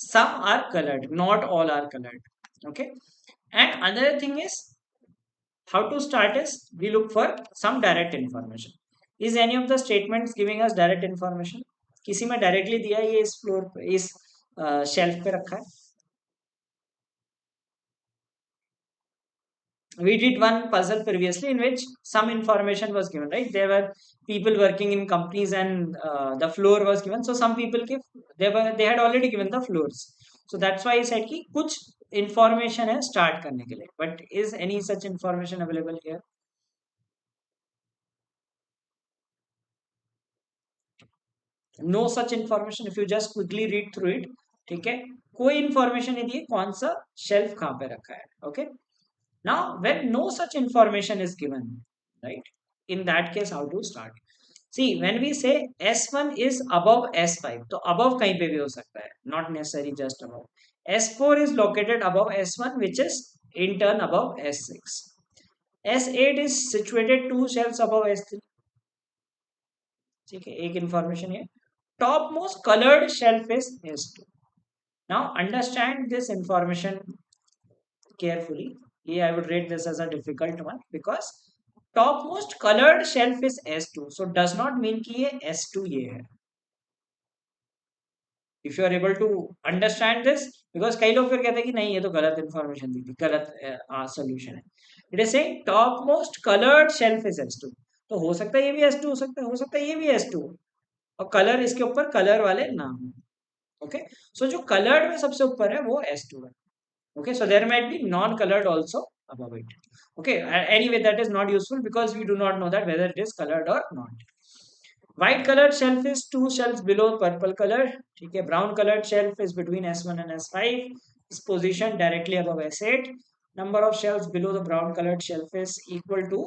some are colored, not all are colored. Okay, and another thing is, how to start is we look for some direct information. Is any of the statements giving us direct information? किसी में directly दिया है ये इस floor पे, इस shelf पे रखा है? We did one puzzle previously in which some information was given, right? There were people working in companies and the floor was given, so some people gave, they had already given the floors, so that's why I said कि कुछ information है start करने के लिए, but is any such information available here? No such information. If you just quickly read through it, ठीक है, कोई information नहीं दी है कौन सा shelf कहाँ पे रखा है. Okay, now when no such information is given, right, in that case how to start? See, when we say S1 is above S5, तो above कहीं पे भी हो सकता है, not necessarily just above. S4 is located above S1, which is in turn above S6. S8 is situated 2 shelves above S3. ठीक है, एक information है. Topmost colored shelf is S2. Now understand this information carefully. Here I would rate this as a difficult one because topmost colored shelf is S2. So does not mean कि ये S2 ये है. If you are able to understand this, because कई लोग फिर कहते हैं कि नहीं ये तो गलत information दी थी, गलत solution है. It is saying topmost colored shelf is S2. तो हो सकता है ये भी S2 हो सकता है ये भी S2, और कलर इसके ऊपर कलर वाले ना हो. ओके, सो जो कलर्ड में सबसे ऊपर है वो S2 है. Okay, so there might be non-colored also above it. Okay, anyway that is not useful because we do not know that whether it is colored or not. White colored shelf is 2 shelves below purple color. Okay, brown colored shelf is between S1 and S5. Is positioned directly above S8. Number of shelves below the brown colored shelf is equal to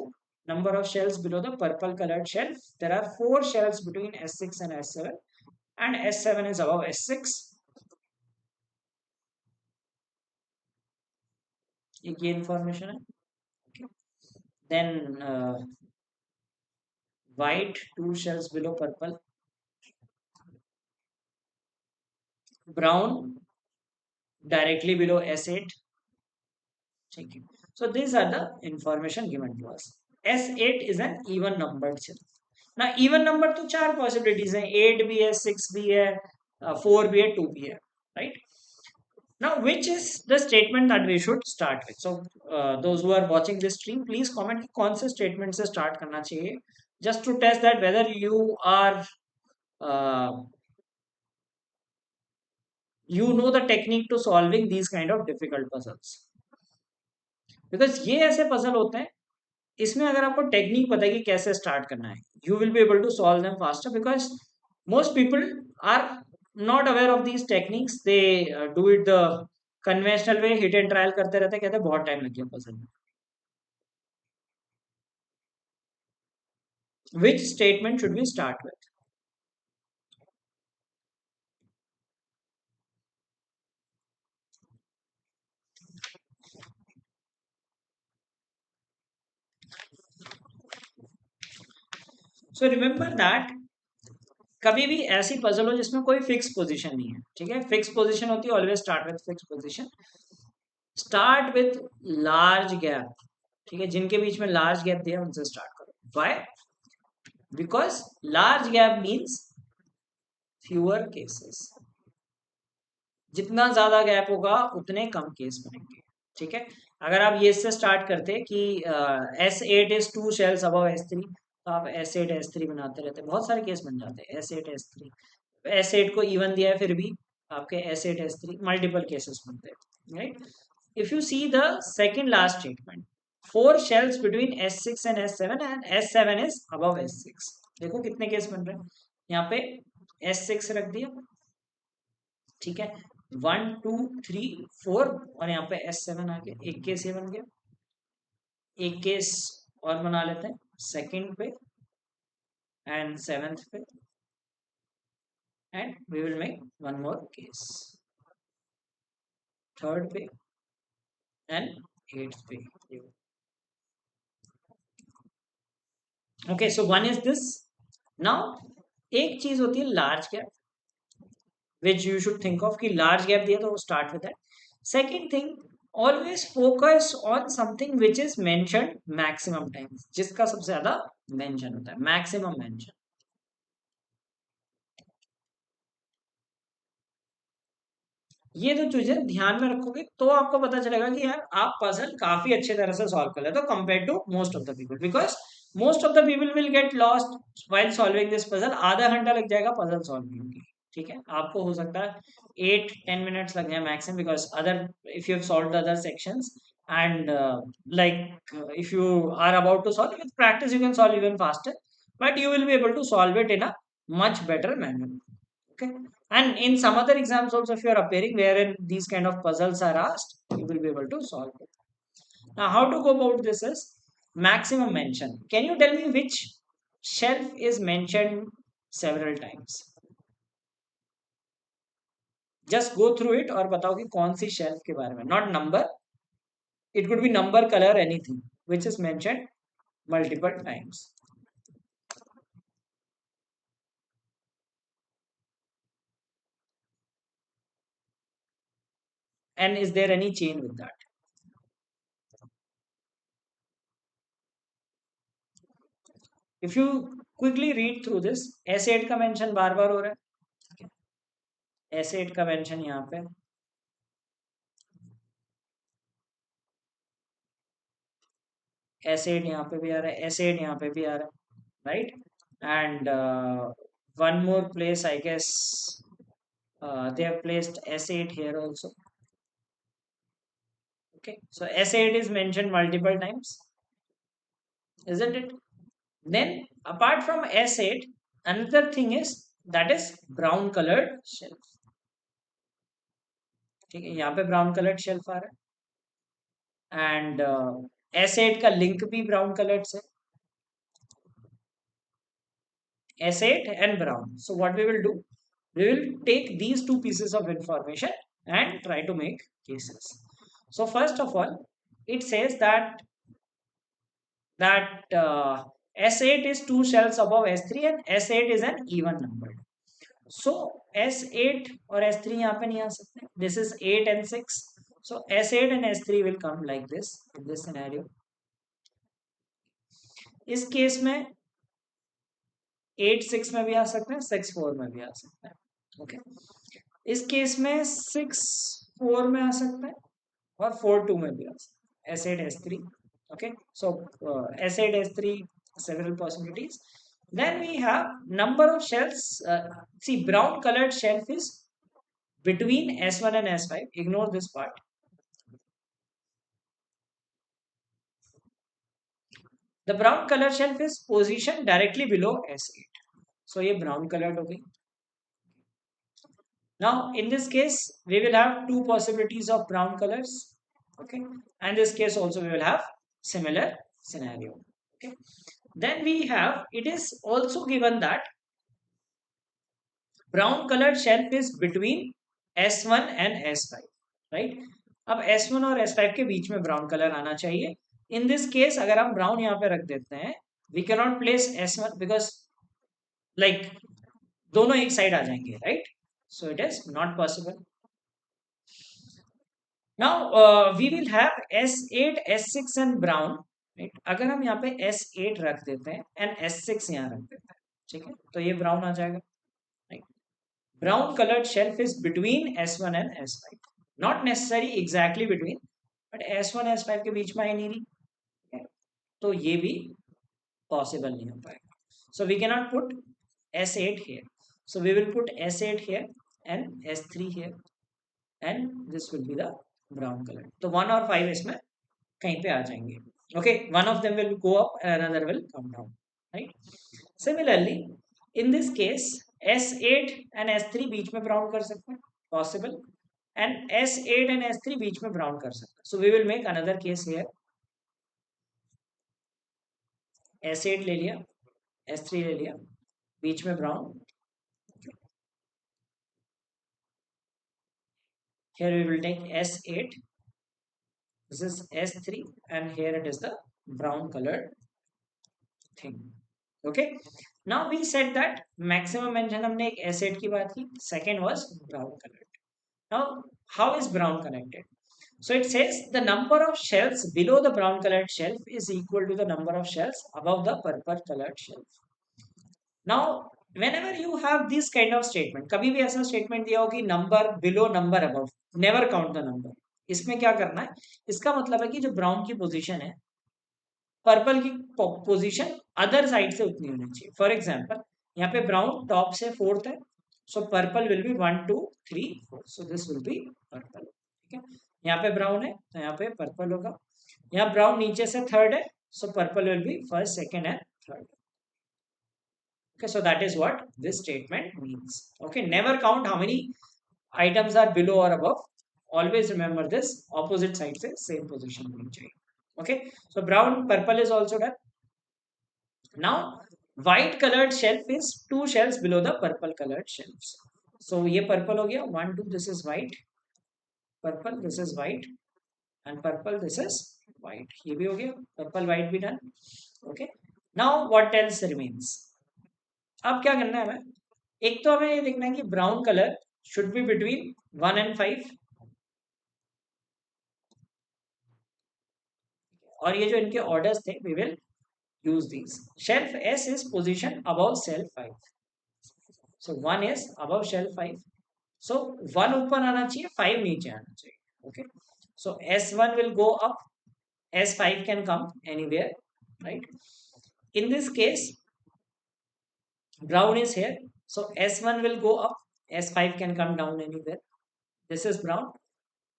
number of shelves below the purple colored shelf. There are 4 shelves between S6 and S7, and S7 is above S6. ये information है. Okay. Then white 2 shelves below purple, brown directly below S8. Okay. So these are the information given to us. S8 is an even numbered shelf. Now even number तो 4 possibilities हैं, 8 भी है, 6 भी है, 4 भी है, 2 भी है, right? Now which is the statement that we should start with? So those who are watching this stream, please comment कि कौन से statement से start करना चाहिए, just to test that whether you are you know the technique to solving these kind of difficult puzzles. Because ये ऐसे puzzle होते हैं, इसमें अगर आपको टेक्निक पता है कि कैसे स्टार्ट करना है, you will be able to solve them faster, because most people are not aware of these techniques. They do it the conventional way, hit and trial करते रहते हैं, कहते हैं बहुत टाइम लग गया puzzle में. Which statement should we start with? So remember that कभी भी ऐसी पजल हो जिसमें कोई फिक्स पोजीशन नहीं है, ठीक है, फिक्स पोजीशन होती है always start with fix position. Start with large gap, ठीक है, जिनके बीच में लार्ज गैप दिया उनसे स्टार्ट करो. Why? Because large gap means fewer cases. जितना ज्यादा गैप होगा उतने कम केस बनेंगे. ठीक है, अगर आप ये से स्टार्ट करते कि S8 is 2 shelves above S3, तो आप S8 S3 बनाते रहते, बहुत सारे केस बन जाते हैं. S8 S3, S8 को इवन दिया है फिर भी आपके S8 S3 मल्टीपल केसेस बनते हैं, right? If you see the second last statement, 4 shelves between S6 and S7 and S7 is above S6, देखो कितने केस बन रहे हैं. यहाँ पे S6 रख दिया, ठीक है, वन टू थ्री फोर, और यहाँ पे S7 आ गया, एक केस ये बन गया। एक केस और बना लेते हैं सेकंड पे एंड सेवेंथ पे, and we will make one more case third पे एंड एट्थ पे। Okay, so one is this. Now एक चीज होती है large gap, which you should think of कि large gap दिया तो start with that. Second thing, always focus on something which is mentioned maximum times, जिसका सबसे ज्यादा mention होता है, maximum mention। ये दो चीजें ध्यान में रखोगे तो आपको पता चलेगा कि यार आप पजल काफी अच्छे तरह से सॉल्व कर लेते हो compare to most of the people, because most of the people will get lost while solving this puzzle. आधा घंटा लग जाएगा पजल सॉल्व करने के लिए, ठीक है, आपको हो सकता है 8-10 मिनट्स लग जाए maximum, because other if you have solve the other sections and like if you are about to solve with practice you can solve even faster, but you will be able to solve it in a much better manner. Okay. And in some other exams also, if you are appearing wherein these kind of puzzles are asked, you will be able to solve it. Now, how to go about this is maximum mention. Can you tell me which shelf is mentioned several times? Just go through it और बताओ कि कौन सी shelf के बारे में. Not number. It could be number, color, anything which is mentioned multiple times. And is there any chain with that? If you quickly read through this, S8 का mention बार बार हो रहा है, S8 का mention यहाँ पे, S8 यहाँ पे भी आ रहा है, S8 यहाँ पे भी आ रहा है, right? And one more place, I guess, they have placed S8 here also. Okay, so S8 is mentioned multiple times, isn't it? Then, apart from S8, another thing is that is brown colored shelf. ठीक है, यहाँ पे brown colored shelf आ रहा है, and S8 का link भी brown colored से, S8 and brown. So what we will do, we will take these two pieces of information and try to make cases. So first of all, it says that S8 is two shells above S3 and S8 is an even number. So S8 और S3 यहाँ पे नहीं आ सकते. This is 8 and 6. So S8 and S3 will come like this in this scenario. इस case में 8 6 में भी आ सकते हैं, 6 4 में भी आ सकते हैं. ओके, इस केस में 6 4 में आ सकता है और 4 2 में भी आ सकता है. S8 S3. Okay, so S8 S3, several possibilities. Then we have number of shells. See, brown colored shelf is between S1 and S5. Ignore this part. The brown colored shelf is positioned directly below S8. So ये brown colored हो गई. Now, in this case, we will have two possibilities of brown colors. Okay, and this case also we will have similar scenario. Okay, then we have, it is also given that brown colored shelf is between S1 and S5, right? अब S1 और S5 के बीच में brown color आना चाहिए. In this case, अगर हम brown यहाँ पे रख देते हैं, we cannot place S1 because like दोनों एक साइड आ जाएंगे, right? So it is not possible. Now we will have S8, S6 and brown. Right? अगर हम यहाँ पे S8 रख देते हैं and S6 यहाँ रख देते हैं, ठीक है, तो ये brown आ जाएगा. Right? Brown colored shelf is between S1 and S5. Not necessarily exactly between, but S1 S5 के बीच में आई नहीं रही, okay? तो ये भी possible नहीं हो पाएगा. So we cannot put S8 here. So we will put S8 here and S3 here, and this will be the brown color. तो 1 और 5 इसमें कहीं पे आ जाएंगे. Okay, one of them will go up and another will come down, right? Similarly, in this case S8 and S3 बीच में brown कर सकते हैं, possible. and S8 and S3 बीच में brown कर सकता है. So we will make another case here. S8 ले लिया, S3 ले लिया, बीच में brown. Here we will take S8. This is S3 and here it is the brown colored thing. Okay. Now we said that maximum mention हमने एक S8 की बात की. Second was brown colored. Now how is brown connected? So it says the number of shells below the brown colored shelf is equal to the number of shells above the purple colored shelf. Now whenever you have this kind of statement, कभी भी ऐसा statement दिया हो कि number below number above, never count the number. इसमें क्या करना है? इसका मतलब है कि जो brown की position है, पर्पल की पोजीशन अदर साइड से उतनी होनी चाहिए. फॉर एग्जाम्पल यहाँ पे ब्राउन टॉप से फोर्थ है, so purple will be 1 2 3 4, so this will be purple. ठीक है, यहाँ पे ब्राउन है तो यहाँ पे पर्पल होगा. यहाँ ब्राउन नीचे से थर्ड है, so purple will be first second and third. Okay, so that is what this statement means. Okay, never count how many items are below or above. Always remember this, opposite side से same position होनी चाहिए. Okay, so brown purple is also done. Now white colored shelf is two shelves below the purple colored shelves. So ये purple हो गया, 1 2, this is white, purple, this is white, and purple, this is white. ये भी हो गया, purple white भी done. Okay, now what else remains? अब क्या करना है हमें? एक तो हमें ये देखना है कि brown colour should be between 1 and 5, और ये जो इनके ऑर्डर्स थे we will use these. Shelf S is positioned above shelf 5. So 1 is above shelf 5. So 1 ऊपर आना चाहिए, 5 नीचे आना चाहिए. Okay. So S1 will go up, S5 can come anywhere, right? In this case, brown is here. So S1 will go up, S5 can come down anywhere. This is brown.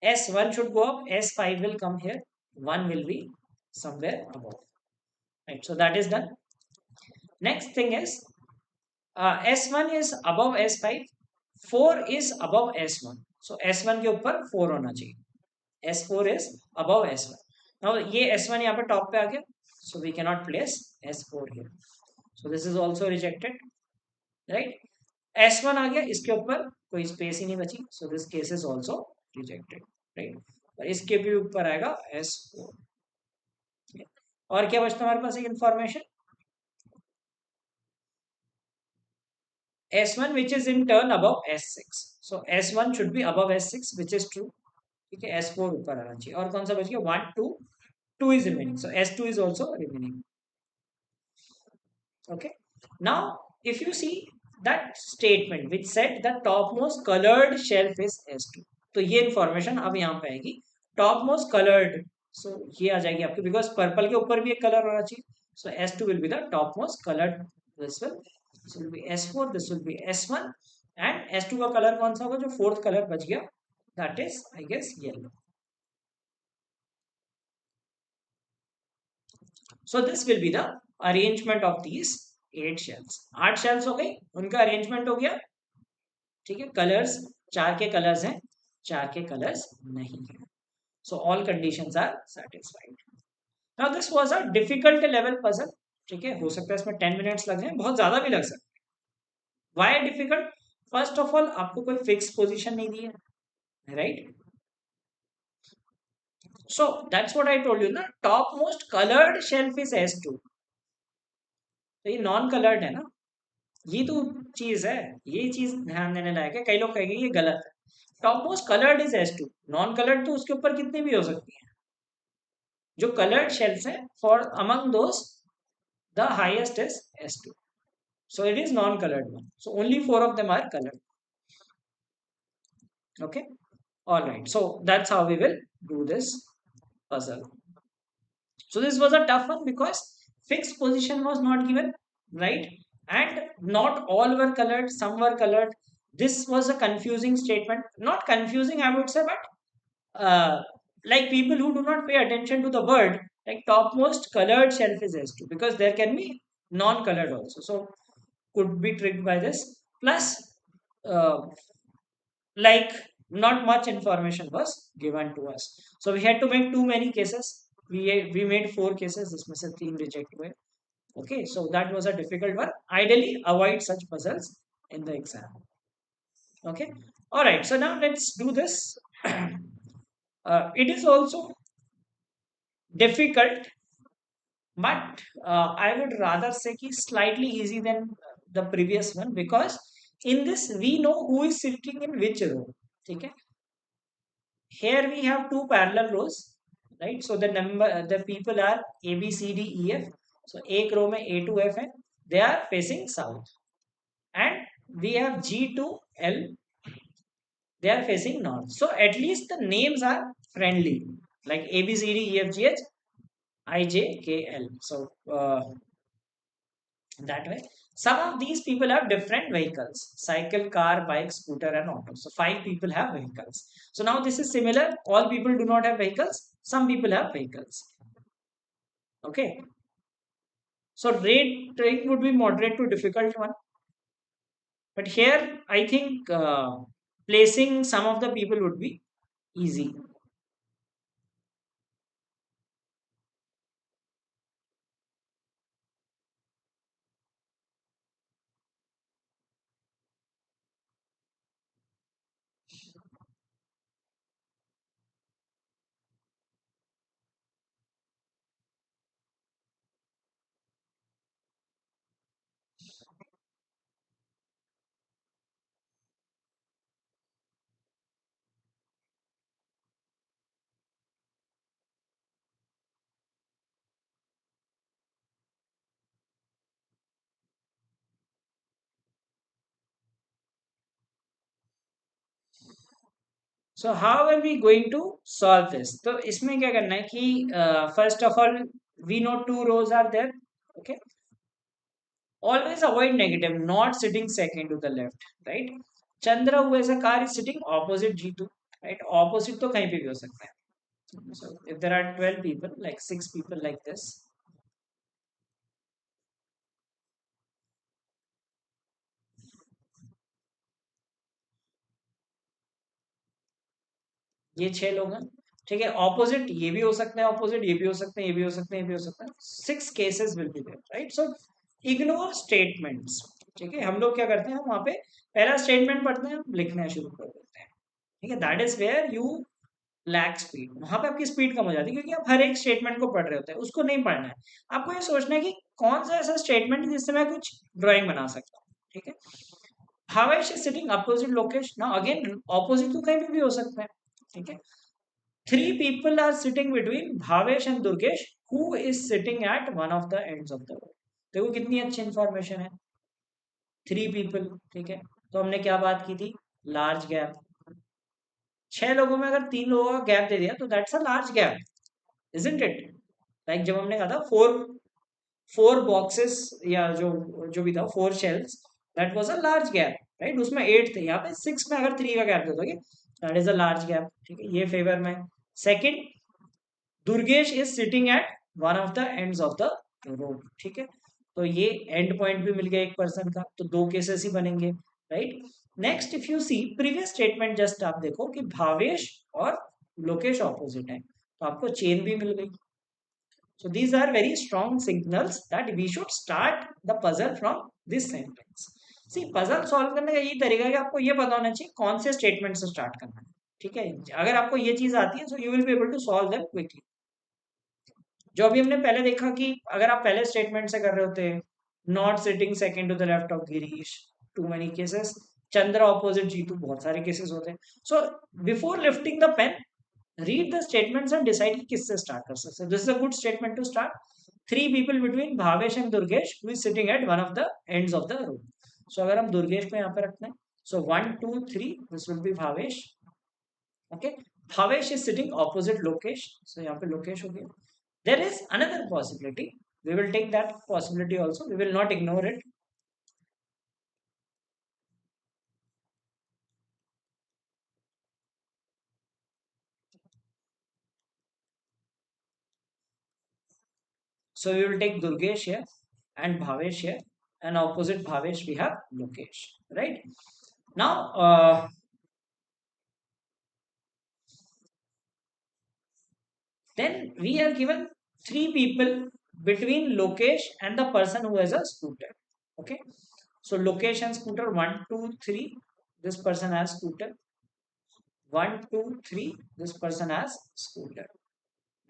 S1 should go up, S5 will come here, 1 will be somewhere above. Right. So that is done. Next thing is S1 is above S5, 4 is above S1. So S1 के ऊपर 4 होना चाहिए. S4 is above S1. Now ये S1 यहाँ पे top पे आ गया, so we cannot place S4 here. So this is also rejected, right? S1 आ गया, इसके ऊपर कोई स्पेस ही नहीं बची, so this case is also rejected, right? और इसके भी ऊपर आएगा S4. और क्या बचता हमारे पास एक information, S1 which is in turn above S6. So S1 should be above S6, which is true. ठीक है, S4 ऊपर आना चाहिए. और कौन सा बच गया? 1 2, 2 is remaining. So S2 is also remaining. Okay. Now if you see that statement which said the topmost colored shelf is S2, तो ये इंफॉर्मेशन अब यहाँ पे आएगी. Topmost colored, so ये आ जाएगी आपकी, because पर्पल के ऊपर भी एक कलर होना चाहिए. So S2 will be the topmost colored. This will be S4, this will be S1, and S2 का कलर कौन सा होगा जो फोर्थ कलर बच गया? That is, I guess, yellow. So this will be the arrangement of these 8 shells. 8 shells हो गई, उनका अरेंजमेंट हो गया. ठीक है, कलर्स 4 के कलर्स हैं, 4 के कलर्स नहीं है. So all conditions are satisfied. Now this was a difficult level puzzle. ठीक है, हो सकता है इसमें 10 minutes लग जाए, बहुत ज्यादा भी लग सकता है. Why difficult? First of all, आपको कोई फिक्स पोजीशन नहीं दी है, right? So that's what I told you ना, topmost colored shelf is S2. तो ये नॉन कलर्ड है ना, ये तो चीज है, ये चीज ध्यान देने लायक है. कई लोग कहेंगे ये गलत है. Top most coloured is S2, non coloured तो उसके ऊपर कितनी भी हो सकती है. जो कलर्ड शेल्स है, for among those the highest is S2. So it is non-colored one. So only 4 of them are colored. Okay. All right. So that's how we will do this puzzle. So this was a tough one because fixed position was not given, right? And not all were colored, some were colored. This was a confusing statement. Not confusing, I would say, but like people who do not pay attention to the word, like topmost colored shelf is S2, because there can be non-colored also. So could be tricked by this. Plus, like Not much information was given to us. So we had to make too many cases. We made four cases, इसमें से तीन reject हुए. Okay, so that was a difficult one. Ideally avoid such puzzles in the exam. Okay, all right, so now let's do this. It is also difficult, but I would rather say ki slightly easy than the previous one, because in this we know who is sitting in which row. Okay, here we have two parallel rows, right? So the people are A B C D E F. So एक row में A to F है, they are facing south, and we have G to L, they are facing north. So at least the names are friendly, like A B C D E F G H I J K L. So that way, some of these people have different vehicles: cycle, car, bike, scooter, and auto. So five people have vehicles. So now this is similar. All people do not have vehicles. Some people have vehicles. Okay. So rate would be moderate to difficult one. But here, I think placing some of the people would be easy. So how are we going to solve this? तो इसमें क्या करना है कि first of all we know two rows are there. Okay, always avoid negative, not sitting second to the left, right? Chandra, who has a car, is sitting opposite G2, right? Opposite तो कहीं पे भी हो सकता है. So if there are 12 people, like six people like this, ये छह लोग हैं. ठीक है, ऑपोजिट ये भी हो सकते हैं, ऑपोजिट ये भी हो सकते हैं, ये भी हो सकते हैं, ये भी हो सकते हैं. Six cases will be there, right? So ignore statements. ठीक है, हम लोग क्या करते हैं, हम वहां पे पहला स्टेटमेंट पढ़ते हैं, हम लिखना शुरू कर देते हैं. ठीक है, that is where you lack speed. वहां पे आपकी स्पीड कम हो जाती है, क्योंकि आप हर एक स्टेटमेंट को पढ़ रहे होते हैं, उसको नहीं पढ़ना है. आपको ये सोचना है कि कौन सा ऐसा स्टेटमेंट है जिससे मैं कुछ ड्राइंग बना सकता हूँ. ठीक है, Bhavesh is sitting opposite Lokesh. Now again opposite तो कहीं भी हो सकता है. ठीक है, three people are sitting between Bhavesh and Durgesh, who is sitting at one of the ends of the road. देखो कितनी अच्छी इंफॉर्मेशन है. Three people. ठीक है, तो हमने क्या बात की थी? Large gap. छह लोगों में अगर तीन लोगों का गैप दे दिया तो that's a large gap, isn't it? Like जब हमने कहा था फोर फोर बॉक्सेस, या जो जो भी था four shells, that was a large gap, right? उसमें एट थे, यहाँ पे सिक्स में अगर थ्री का गैप दे दोगे, that is a large gap. ठीक है, ये फेवर में. Second, Durgesh is sitting at one of the ends of the road. ठीक है, तो ये एंड पॉइंट भी मिल गया एक पर्सन का, तो दो केसेस ही बनेंगे, right? Next, if you see previous statement, just आप देखो कि भावेश और लोकेश ऑपोजिट है, तो आपको चेन भी मिल गई. So these are very strong signals that we should start the puzzle from this sentence. See, puzzle solve करने का यही तरीका है कि आपको ये पता होना चाहिए कौन से स्टेटमेंट से स्टार्ट करना है. ठीक है, अगर आपको ये चीज आती है, so you will be able to solve them quickly. जो अभी हमने पहले देखा कि अगर आप पहले स्टेटमेंट से कर रहे होते, not sitting second to the left of Girish, too many cases. Chandra opposite Jitu, बहुत सारे केसेस होते हैं. So before lifting the pen, read the statements and decide कि किससे start कर सकते हैं. This is a good statement to start. Three people between Bhavesh and Durgesh, who is sitting at one of the ends of the room. So अगर हम दुर्गेश को यहाँ पे रखते हैं, so 1 2 3, this will be Bhavesh. Okay, Bhavesh is sitting opposite Lokesh, so यहाँ पे Lokesh हो गया. There is another possibility. We will take that possibility also. We will not ignore it. So we will take Durgesh here and Bhavesh here, and opposite Bhavesh we have Lokesh, right? Now, Then we are given three people between Lokesh and the person who has a scooter. Okay. So Lokesh and scooter, one, two, three. This person has scooter. One, two, three. This person has scooter.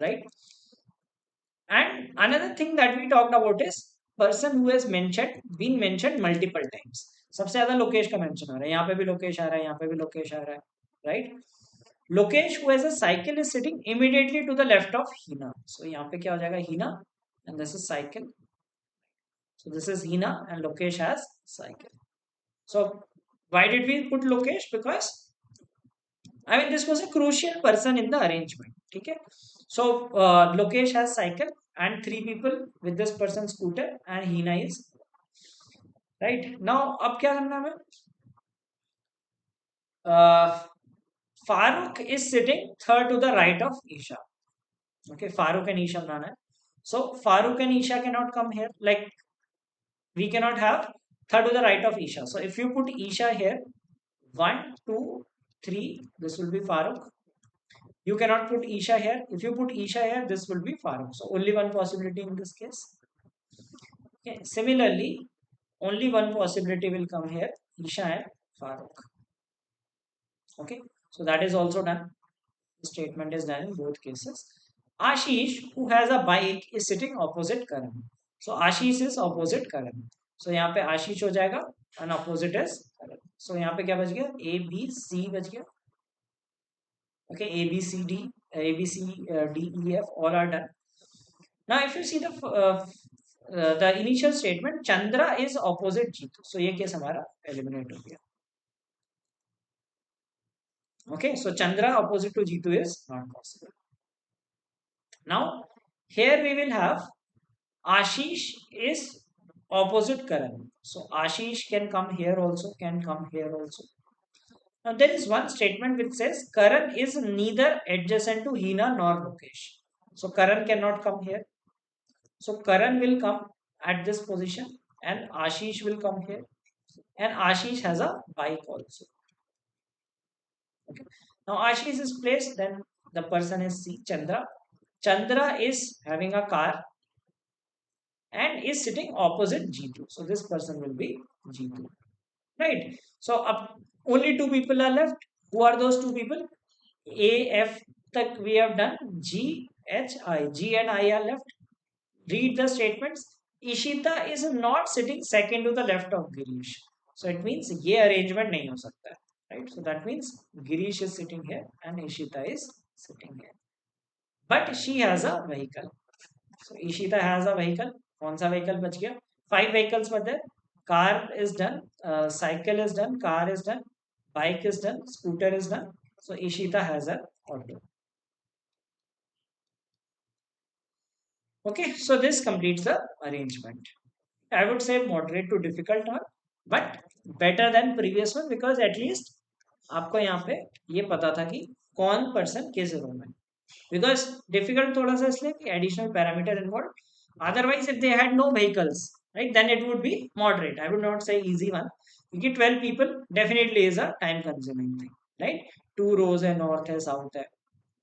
Right. And another thing that we talked about is person who has mentioned been mentioned multiple times. सबसे ज्यादा लोकेश का mention हो रहा है, यहाँ पे भी लोकेश आ रहा है, यहाँ पे भी लोकेश आ रहा है, right? Lokesh who has a cycle is sitting immediately to the left of Hina. So यहाँ पे क्या हो जाएगा, Hina, and this is cycle. So this is Hina and Lokesh has cycle. So why did we put Lokesh? Because I mean this was a crucial person in the arrangement. Okay. So Lokesh has cycle and three people with this person scooter and Hina is right. Now अब क्या करना है? Farooq is sitting third to the right of Isha. Okay, Farooq and Isha बनाना है. So Farooq and Isha cannot come here. Like we cannot have third to the right of Isha. So if you put Isha here, one, two, three, this will be Farooq. You cannot put Isha here. If you put Isha here, this will be Farooq. So only one possibility in this case. Okay. Similarly, only one possibility will come here, Isha and Farooq. Okay. So that is also done. The statement is done in both cases. Ashish, who has a bike, is sitting opposite Karan. So Ashish is opposite Karan. So यहाँ पे आशीष हो जाएगा and opposite is Karan. So यहाँ पे क्या बच गया, A B C बच गया. Okay, A B C D, A B C D E F all are done. Now if you see the initial statement, Chandra is opposite Jeetu. So ये case हमारा eliminate हो गया. Okay, so Chandra opposite to Jeetu is not possible. Now here we will have Ashish is opposite Karan. So Ashish can come here also, can come here also. Now there is one statement which says Karan is neither adjacent to Hina nor Lokesh. So Karan cannot come here. So Karan will come at this position and Ashish will come here. And Ashish has a bike also. Okay. Now Ashish is placed, then the person is C, Chandra. Chandra is having a car and is sitting opposite G2. So this person will be G2. Right. So only two people are left. Who are those two people? A, F tak we have done. G, H, I. G and I are left. Read the statements. Ishita is not sitting second to the left of Girish. So it means ये arrangement नहीं हो सकता है. Right. So that means Girish is sitting here and Ishita is sitting here. But she has a vehicle. So Ishita has a vehicle. कौन सा vehicle बच गया? 5 vehicles were there. Car is done. Cycle is done. Car is done. Bike is done. Scooter is done. So Ishita has a auto. Okay, so this completes the arrangement. I would say moderate to difficult one, but better than previous one because at least आपको यहाँ पे ये पता था कि कौन person किस रो में. Because difficult थोड़ा सा इसलिए कि additional parameter involved. Otherwise, if they had no vehicles, right, then it would be moderate. I would not say easy one. क्योंकि 12 people definitely is a time consuming thing, right? 2 rows है, north है, south है.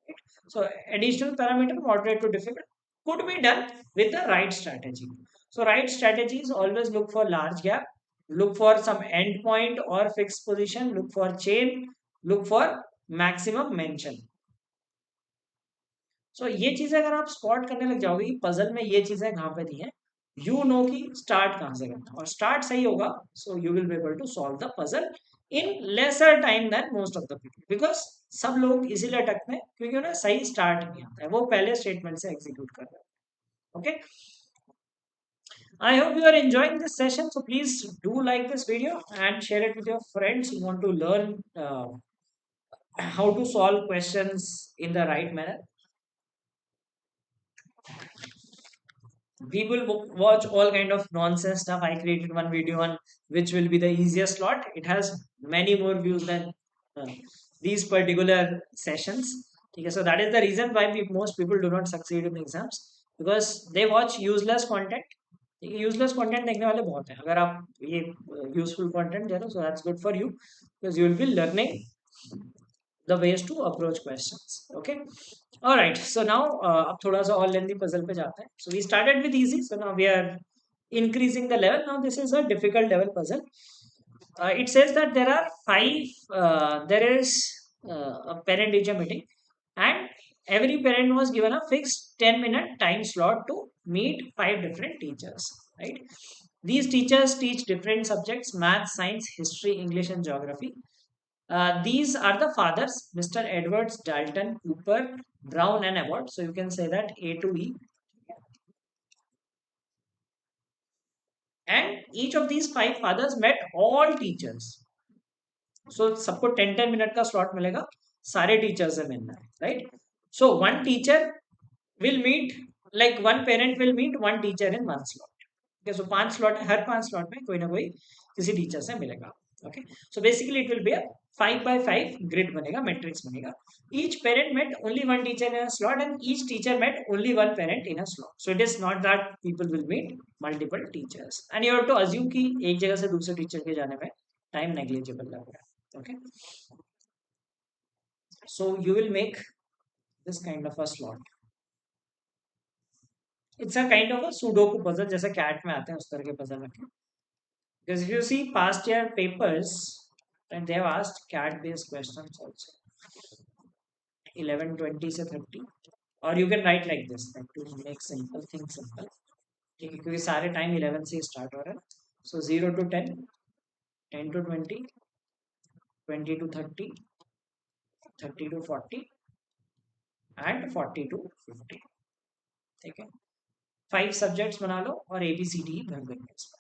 Right? So additional parameter moderate to difficult could be done with the right strategy. So right strategy is always look for large gap, look for some endpoint or fixed position, look for chain, look for maximum mention. सो ये चीजें अगर आप spot करने लग जाओगे कि puzzle में ये चीजें कहाँ पे दी हैं, यू नो कि स्टार्ट कहाँ से करना है और स्टार्ट सही होगा, so you will be able to solve the puzzle in lesser time than most of the people. Because सब लोग इसीलिए अटकते हैं क्योंकि उन्हें सही स्टार्ट नहीं आता है, वो पहले स्टेटमेंट से एग्जीक्यूट कर रहे हैं. Okay, I hope you are enjoying this session. So please do like this video and share it with your friends who want to learn how to solve questions in the right manner. We will watch all kind of nonsense stuff. I created one video on which will be the easiest slot. It has many more views than uh, these particular sessions. Okay, so that is the reason why most people do not succeed in exams, because they watch useless content. Useless content देखने वाले बहुत हैं. अगर आप ये useful content दे रहे हो, so that's good for you because you will be learning the ways to approach questions. Okay. All right. So now, अब थोड़ा सा और lengthy puzzle पे जाते हैं. So we started with easy. So now we are increasing the level. Now this is a difficult level puzzle. It says that there are five. There is a parent-teacher meeting, and every parent was given a fixed 10-minute time slot to meet five different teachers. Right. These teachers teach different subjects: math, science, history, English, and geography. These are the fathers, Mr. Edwards, Dalton, Cooper, Brown, and Abbott. So you can say that A to E. And each of these five fathers met all teachers. So सबको 10-10 minute का slot मिलेगा सारे teachers से मिलना है, right? So one teacher will meet, like one parent will meet one teacher in one slot. Okay, so 5 slot, her 5 slot में कोई ना कोई किसी टीचर से मिलेगा. Okay, so basically it will be a 5 by 5 grid बनेगा, matrix बनेगा. Each parent met only one teacher in a slot, and each teacher met only one parent in a slot. So it is not that people will meet multiple teachers, and you have to assume कि एक जगह से दूसरे teacher के जाने में time negligible लग रहा है. Okay, so you will make this kind of a slot. It's a kind of a sudoku puzzle जैसे cat में आते हैं उस तरह के puzzle रखें. Because if you see past year papers, and they have asked cat based questions also. 11, 20 से 30. Or you can write like this, like to make simple things simple. ठीक है, क्योंकि सारे टाइम 11 से स्टार्ट हो रहा है. So 0 to 10, 10 to 20, 20 to 30, 30 to 40, and 40 to 50. ठीक है, 5 सब्जेक्ट्स बना लो और ABCD भर देंगे इसमें.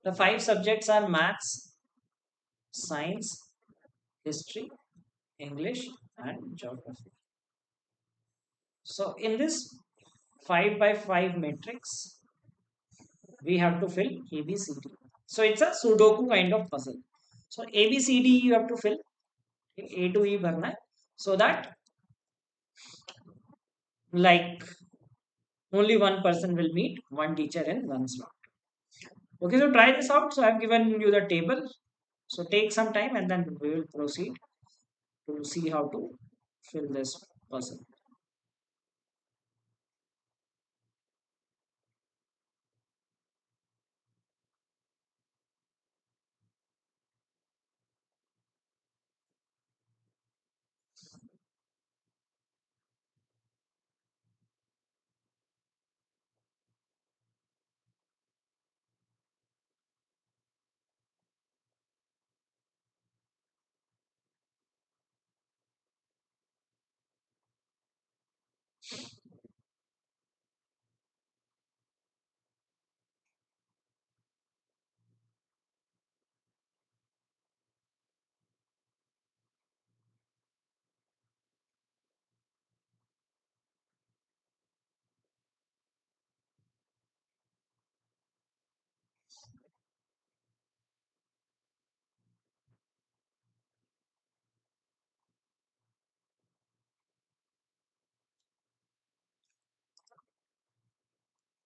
The 5 subjects are maths, science, history, English, and geography. So in this 5 by 5 matrix, we have to fill ABCD. So it's a Sudoku kind of puzzle. So ABCD you have to fill A to E bharna hai, so that like only one person will meet one teacher in one slot. Okay, so try this out. So I've given you the table. So take some time and then we will proceed to see how to fill this puzzle.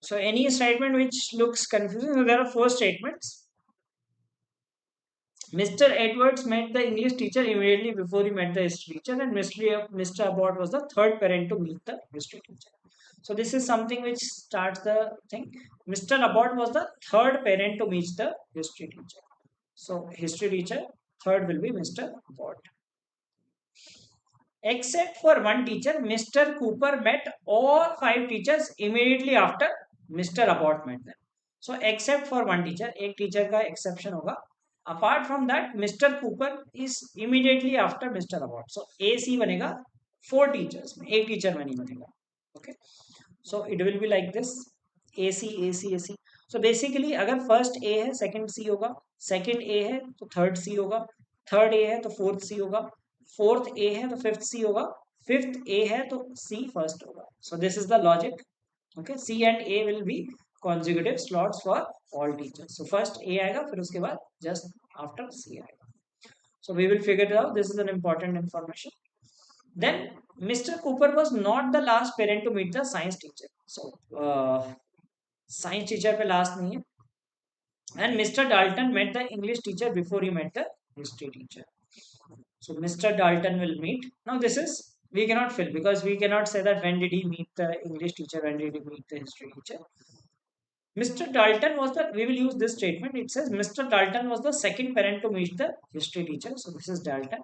So any statement which looks confusing, so there are 4 statements. Mr. Edwards met the English teacher immediately before he met the history teacher, and Mr. Abbott was the third parent to meet the history teacher. So this is something which starts the thing. Mr. Abbott was the third parent to meet the history teacher. So history teacher, third will be Mr. Abbott. Except for one teacher, Mr. Cooper met all 5 teachers immediately after Mr. Abbott met them. So except for one teacher, एक teacher का exception होगा. Apart from that, Mr. Cooper is immediately after Mr. Abbott. So AC बनेगा 4 teachers में, एक teacher में नहीं बनेगा. Okay. So it will be like this. AC, AC, AC. So basically अगर first A है, second C होगा, second A है तो third C होगा, third A है तो fourth C होगा, fourth A है तो fifth C होगा, fifth A है तो C first होगा. So this is the logic. Okay, C and A will be consecutive slots for all teachers. So first A आएगा, फिर उसके बाद just after C आएगा. So we will figure it out. This is an important information. Then Mr. Cooper was not the last parent to meet the science teacher. So science teacher पे last नहीं है. And Mr. Dalton met the English teacher before he met the history teacher. So Mr. Dalton will meet. Now this is we cannot fill because we cannot say that when did he meet the English teacher, when did he meet the history teacher. Mr. Dalton was the we will use this statement. It says Mr. Dalton was the second parent to meet the history teacher. So this is Dalton.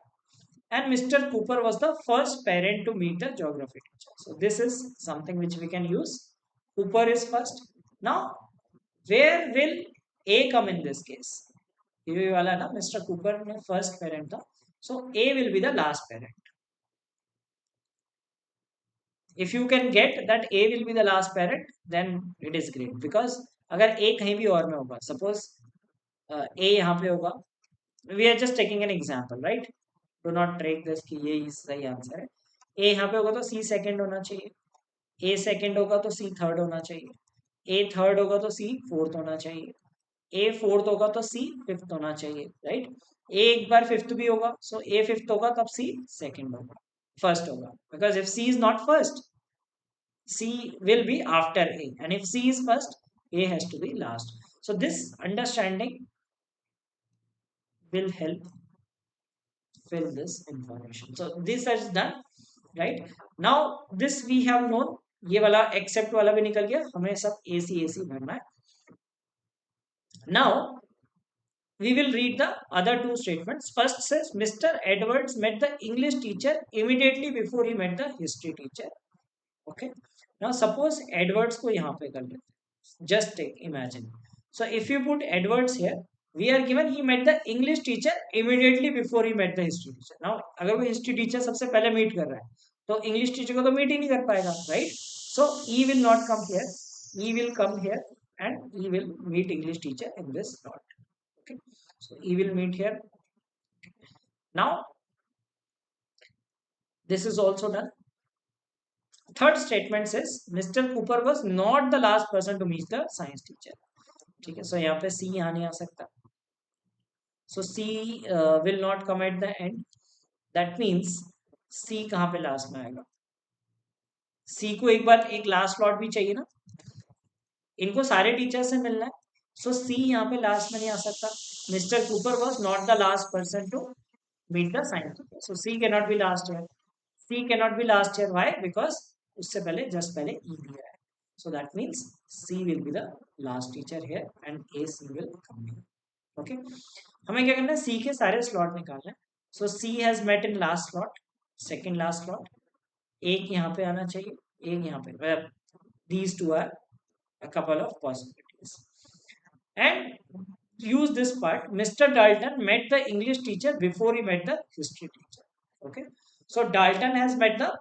And Mr. Cooper was the first parent to meet the geography teacher. So this is something which we can use. Cooper is first. Now, where will A come in this case? ये वाला ना Mr. Cooper में first parent था. So A will be the last parent. If you can get that A will be the last parent, then it is great. Because अगर A कहीं भी और में होगा, suppose A यहाँ पे होगा, we are just taking an example, right? Do not take this कि ये ही सही आंसर है. A यहाँ पे होगा तो C second होना चाहिए. A second होगा तो C third होना चाहिए. A third होगा तो C fourth होना चाहिए. A fourth होगा तो C fifth होना चाहिए, right? A एक बार fifth भी होगा, so A fifth होगा तब C second होगा, first होगा. Because if C is not first, C will be after A, and if C is first, A has to be last. So this understanding will help fill this information. So this is done, right? Now this we have known. ये वाला except वाला भी निकल गया, हमें सब AC भरना है. Now we will read the other two statements. First says Mr. Edwards met the English teacher immediately before he met the history teacher. Okay. Now suppose Edwards को यहाँ पे कर लेते हैं. Just take imagine. So if you put Edwards here, we are given he met the English teacher immediately before he met the history teacher. Now अगर वो history teacher सबसे पहले meet कर रहा है, तो English teacher को तो meet ही नहीं कर पाएगा, right? So he will not come here. He will come here and he will meet English teacher in this slot. Okay. So he will meet here. Now this is also done. Third statement says Mr. Cooper was not the last person to meet the science teacher. ठीक है, so यहाँ पे C यहाँ नहीं आ सकता. So C will not come at the end. That means C कहाँ पे last में आएगा? C को एक बार एक last slot भी चाहिए ना? इनको सारे टीचर से मिलना है. So C यहाँ पे last में नहीं आ सकता. Mr. Cooper was not the last person to meet the science teacher. So C cannot be last here. C cannot be last here. Why? Because उससे पहले just पहले E दिया है. So that means C will be the last teacher here and AC will come here. Okay. हमें क्या करना है? C के सारे slot निकालना है. So C has met in last slot, second last slot. एक यहाँ पे आना चाहिए, एक यहाँ पे. Well, these two are a couple of possibilities. And use this part. Mr. Dalton met the English teacher before he met the history teacher. Okay. So Dalton has met the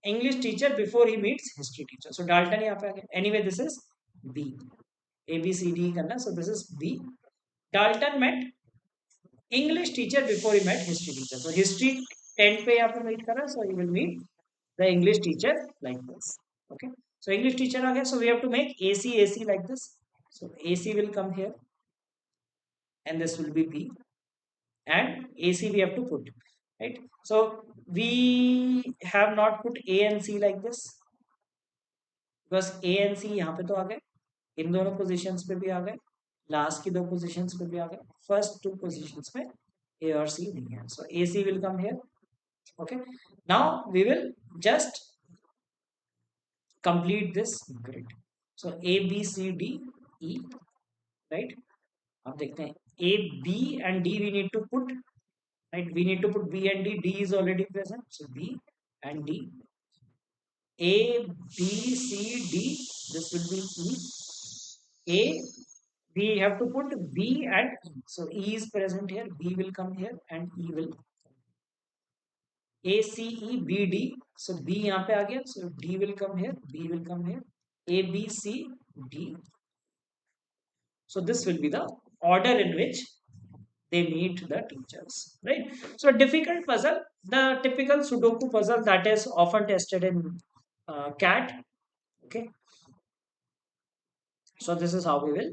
English teacher before he meets history teacher. So Dalton यहाँ पे आ गया. Anyway, this is B. A B C D करना. So this is B. Dalton met English teacher before he met history teacher. So history 10 पे यहाँ पे meet कर रहा है. So he will meet the English teacher like this. Okay. So English teacher आ गया. So we have to make AC like this. So AC will come here, and this will be B. And AC we have to put, right? So we have not put A and C like this because A and C यहाँ पे तो आ गए, इन दोनों positions पे भी आ गए, last की दो पोजीशंस पे भी आ गए, फर्स्ट टू पोजीशंस में A और C नहीं है. So AC will come here. Okay. Now we will just complete this grid. So A B C D E, right? अब देखते हैं A B and D we need to put, right? We need to put B and D. D is already present. So B and D. A, B, C, D. This will be E. A, we have to put B and E. So E is present here. B will come here and E will. A, C, E, B, D. So B यहाँ पे आ गया. So D will come here. B will come here. A, B, C, D. So this will be the order in which they meet the teachers, right? So a difficult puzzle, the typical Sudoku puzzle that is often tested in CAT. Okay. So this is how we will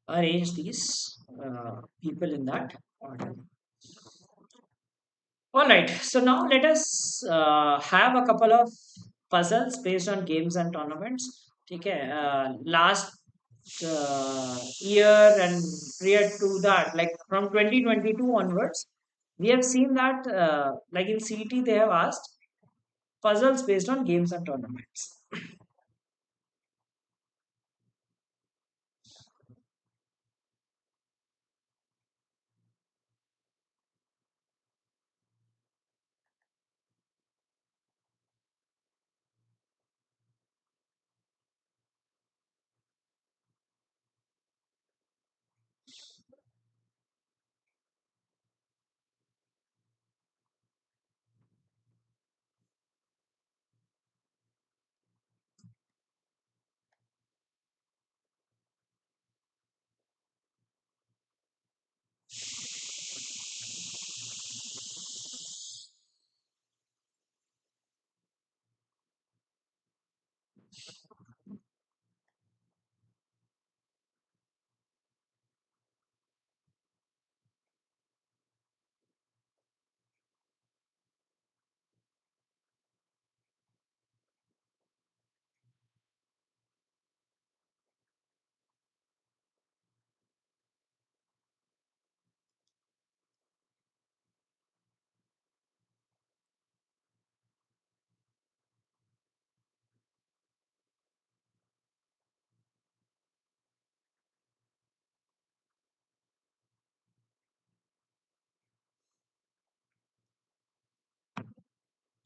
arrange these people in that order. All right. So now let us have a couple of puzzles based on games and tournaments. Okay. Last year and prior to that, like from 2022 onwards, we have seen that like in CET they have asked puzzles based on games and tournaments.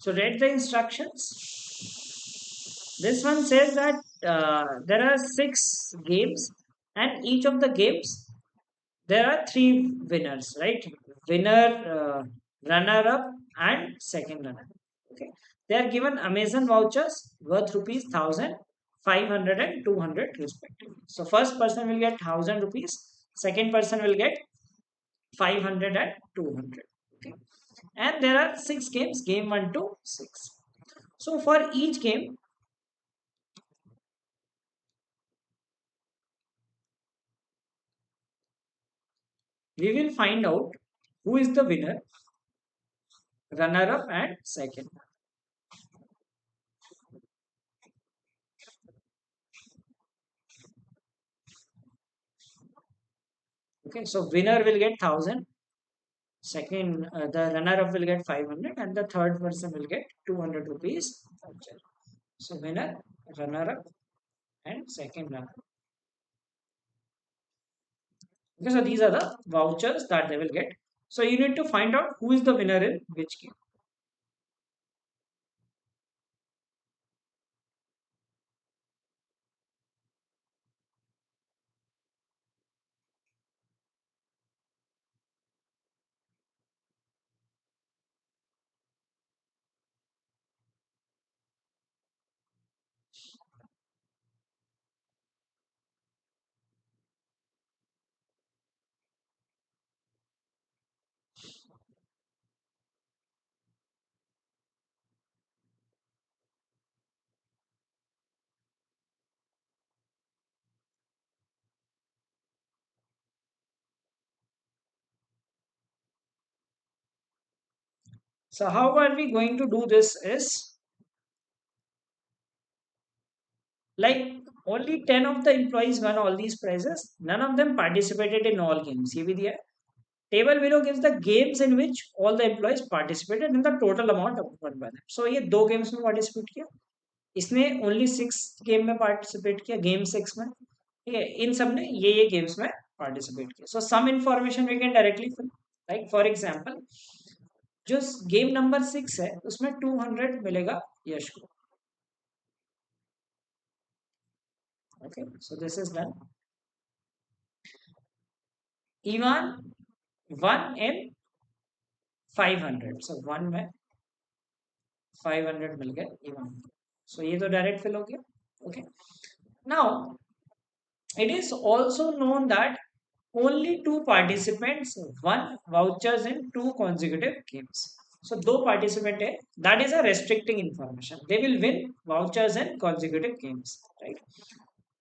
So read the instructions. This one says that there are six games, and each of the games there are three winners, right? Winner, runner up, and second runner. Okay, they are given Amazon vouchers worth rupees 1,000, 500, and 200 respectively. So first person will get 1,000 rupees, second person will get 500 and 200. Okay, and there are six games, game 1 to 6. So for each game, we will find out who is the winner, runner up, and second. Okay, so winner will get 1,000, second, the runner up will get 500, and the third person will get 200 rupees voucher. So winner, runner up, and second runner. Okay, so these are the vouchers that they will get. So you need to find out who is the winner in which game. So how are we going to do this is like only 10 of the employees won all these prizes. None of them participated in all games. ये भी दिया है. Table below gives the games in which all the employees participated in the total amount of won by them. So ये दो games में participate किया. इसने only six game में पार्टिसिपेट किया, गेम सिक्स में. ठीक है, इन सब ने ये गेम्स में पार्टिसिपेट किया. So some information we can directly fill. Like for example, जो गेम नंबर सिक्स है उसमें 200 मिलेगा यश को. Okay, so this is done. Evan won in 500, so one में 500 मिल गए ईवान. सो ये तो डायरेक्ट फिल हो गया. Okay, now it is also known that only two participants won vouchers in two consecutive games. So, दो participant है, that is a restricting information. They will win vouchers in consecutive games, right?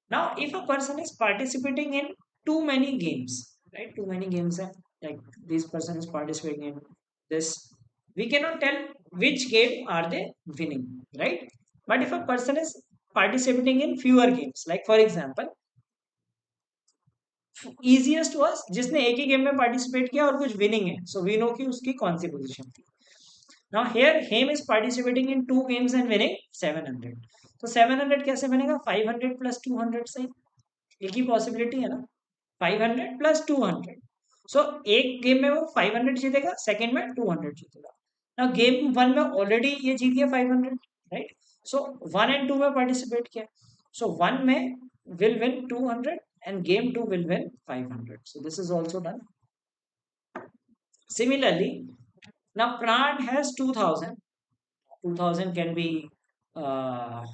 Now, if a person is participating in too many games, right? Too many games, like this person is participating in this, we cannot tell which game are they winning, right? But if a person is participating in fewer games, like for example, easiest was जिसने एक ही game में participate किया और कुछ winning है, so we know कि उसकी कौन सी पोजीशन थी. Now here Hem is participating in two games and winning 700. तो 700 कैसे बनेगा? 500 प्लस 200 से. एक ही पॉसिबिलिटी है ना, 500 प्लस 200. सो एक गेम में वो 500 जीतेगा, सेकंड में 200 जीतेगा. ना गेम वन में ऑलरेडी ये जीत गया 500, right. So one and two में पार्टिसिपेट किया, सो वन में will win 200 and game 2 will win 500. So this is also done. Similarly, now Pran has 2000. 2000 can be uh,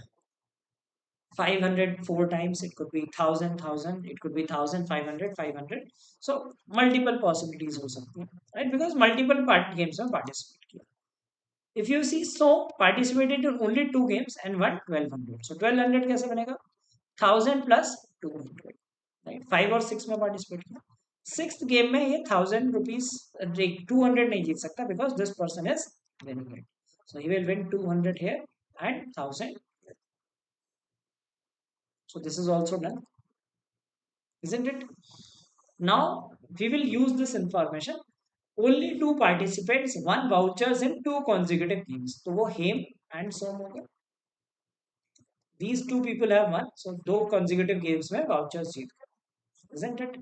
500 four times. It could be 1000. It could be 1500 500. So multiple possibilities हो सकती हैं, right? Because multiple games में participate किया. If you see, so participated in only two games and won 1200. So 1200 कैसे बनेगा? 1000 plus 200. Right, 5 और 6 में participate किया. सिक्स गेम में ये 1000 रुपीज 200 नहीं जीत सकता because this person is winning it. So he will win 200 here and 1000. So this is also done, isn't it? Now we will use this information. Only two participants won vouchers in two consecutive games. तो वो हेम and सोम हो गया. These two people have won. So दो consecutive games में vouchers जीत गए, isn't it?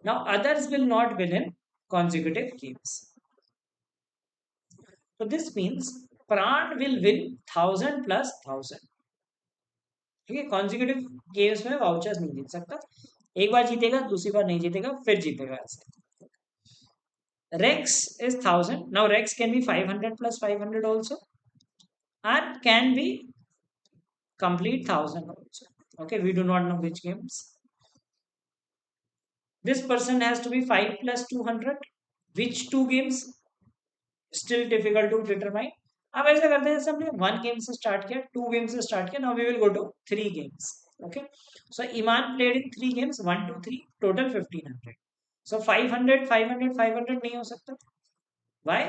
Now others will not win in consecutive games. So this means Pran will win 1000 plus 1000. ठीक है, consecutive games में वाउचर्स नहीं जीत सकता. एक बार जीतेगा, दूसरी बार नहीं जीतेगा, फिर जीतेगा ऐसे. Rex is 1000. Now Rex can be 500 plus 500 also and can be complete 1000 also. Okay, we do not know which games. This person has to be 5 plus 200. Which two games? Still difficult to determine. अब ऐसा करते हैं, जैसे हमने one game से start किया, two game से start किया, now we will go to three games. Okay, so Iman played in three games, 1 2 3, total 1500. So 500 500 500 नहीं हो सकता. Why?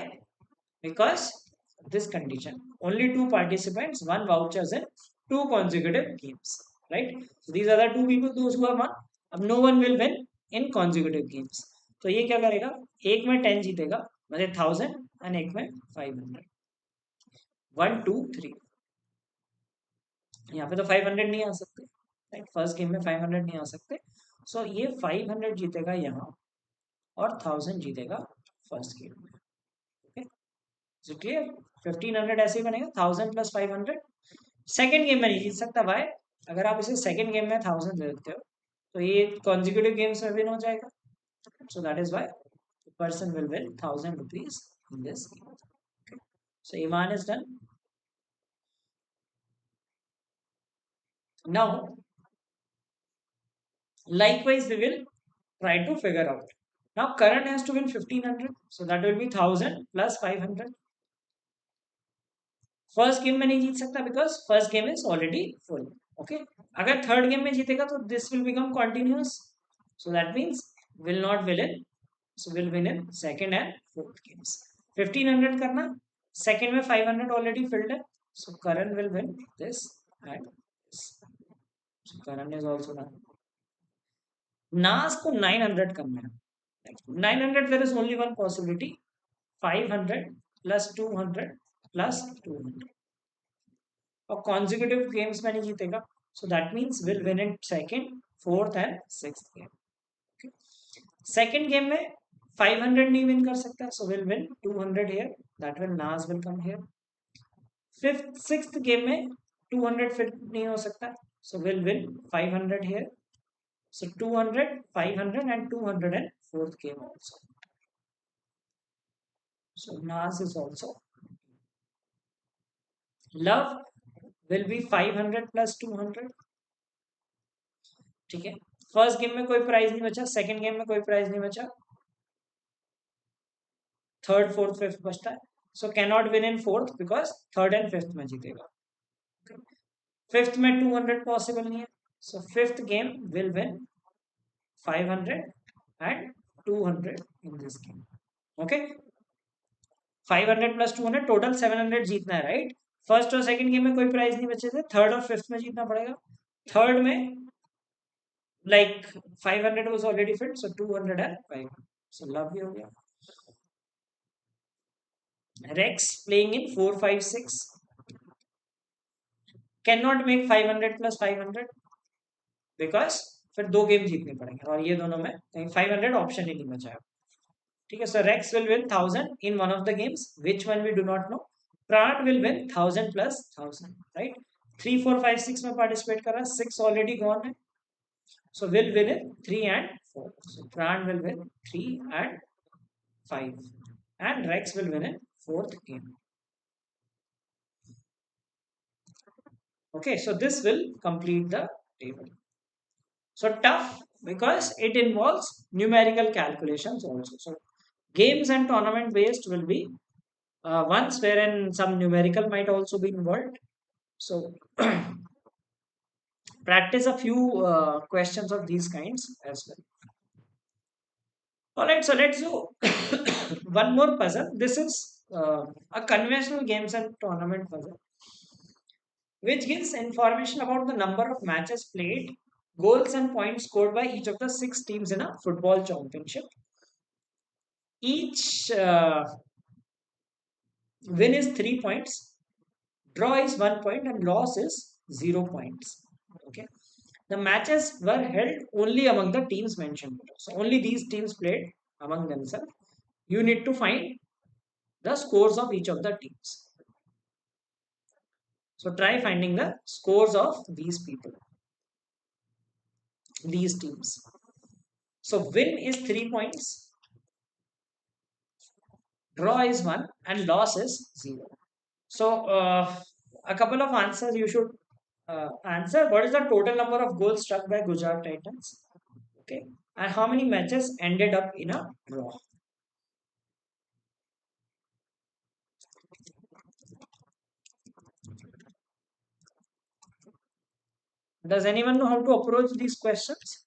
Because this condition, only two participants, one vouchers in two consecutive games, right? So these are the two people, those who have won. अब no one will win in consecutive games. तो ये क्या करेगा? एक में 10 जीतेगा मतलब 1000 and एक में 500. 1 2 3. यहाँ पे तो 500 नहीं आ सकते, राइट. फर्स्ट गेम में 500 नहीं आ सकते. सो ये 500 जीतेगा यहाँ और 1000 जीतेगा फर्स्ट गेम में. Okay, so clear. 1500 ऐसे ही बनेगा, 1000 प्लस 500. सेकेंड गेम में नहीं जीत सकता. भाई अगर आप इसे सेकेंड गेम में 1000 दे देते हो तो ये कॉन्जिक्यूटिव गेम्स में विन हो जाएगा. So that is why person will win 1000 rupees in this game. So Iman is done. Now, likewise, we will try to figure out. Now, Karan has to win 1500, so that will be 1000 plus 500. First game में नहीं जीत सकता because first game is already full. Okay, अगर third game में जीतेगा तो this will become continuous. So that means will not will in, so will win in second and fourth games. 1500 करना, second में 500 ऑलरेडी फिल्ड है. So Karan will win this and this. Karan is also done. नास को 900 करना है. 900 there is only one possibility, 500 plus 200 plus 200. और consecutive games में नहीं जीतेगा, so that means will win in second, fourth and sixth game. Okay. Second game में 500 नहीं win कर सकता, so will win 200 here. That will Nas will come here. Fifth, sixth game में 200 fit नहीं हो सकता, so will win 500 here. So 200, 500 and 200 and fourth game also. So Nas is also. Love will be 500 plus 200. ठीक है, first game में कोई prize नहीं बचा, सेकंड गेम में कोई प्राइज नहीं बचा, थर्ड फोर्थ फिफ्थ बचता है. So can not win in fourth because third and fifth में जीतेगा. फिफ्थ में 200 पॉसिबल नहीं है, so fifth game will win 500 and 200 in this game. Okay, 500 plus 200 total 700 जीतना है, राइट. फर्स्ट और सेकंड गेम में कोई प्राइज नहीं बचे थे, थर्ड और फिफ्थ में जीतना पड़ेगा. थर्ड में Like 500 was already filled, so 205. So love you. Rex playing in 456 cannot make 500 plus 500 because फिर दो गेम जीतने पड़ेंगे और ये दोनों में कहीं 500 ऑप्शन ही नहीं बचा है. ठीक है, so Rex will win 1000 in one of the games. Which one we do not know. Prat will win 1000 plus 1000, right? 3 4 5 6 में participate कर रहा है, 6 already gone है, so will win in 3 and 4. So Prat will win 3 and 5, and Rex will win in fourth game. Okay, so this will complete the table. So tough because it involves numerical calculations also. So games and tournament based will be ones wherein some numerical might also be involved. So practice a few questions of these kinds as well. All right, so let's do one more puzzle. This is a conventional games and tournament puzzle, which gives information about the number of matches played, goals and points scored by each of the six teams in a football championship. Each win is 3 points, draw is 1 point, and loss is 0 points. Okay. The matches were held only among the teams mentioned below. So only these teams played among themselves. You need to find the scores of each of the teams. So try finding the scores of these people, these teams. So win is 3 points, draw is one, and loss is zero. So a couple of answers you should answer. What is the total number of goals struck by Gujarat Titans? Okay, and how many matches ended up in a draw? Does anyone know how to approach these questions?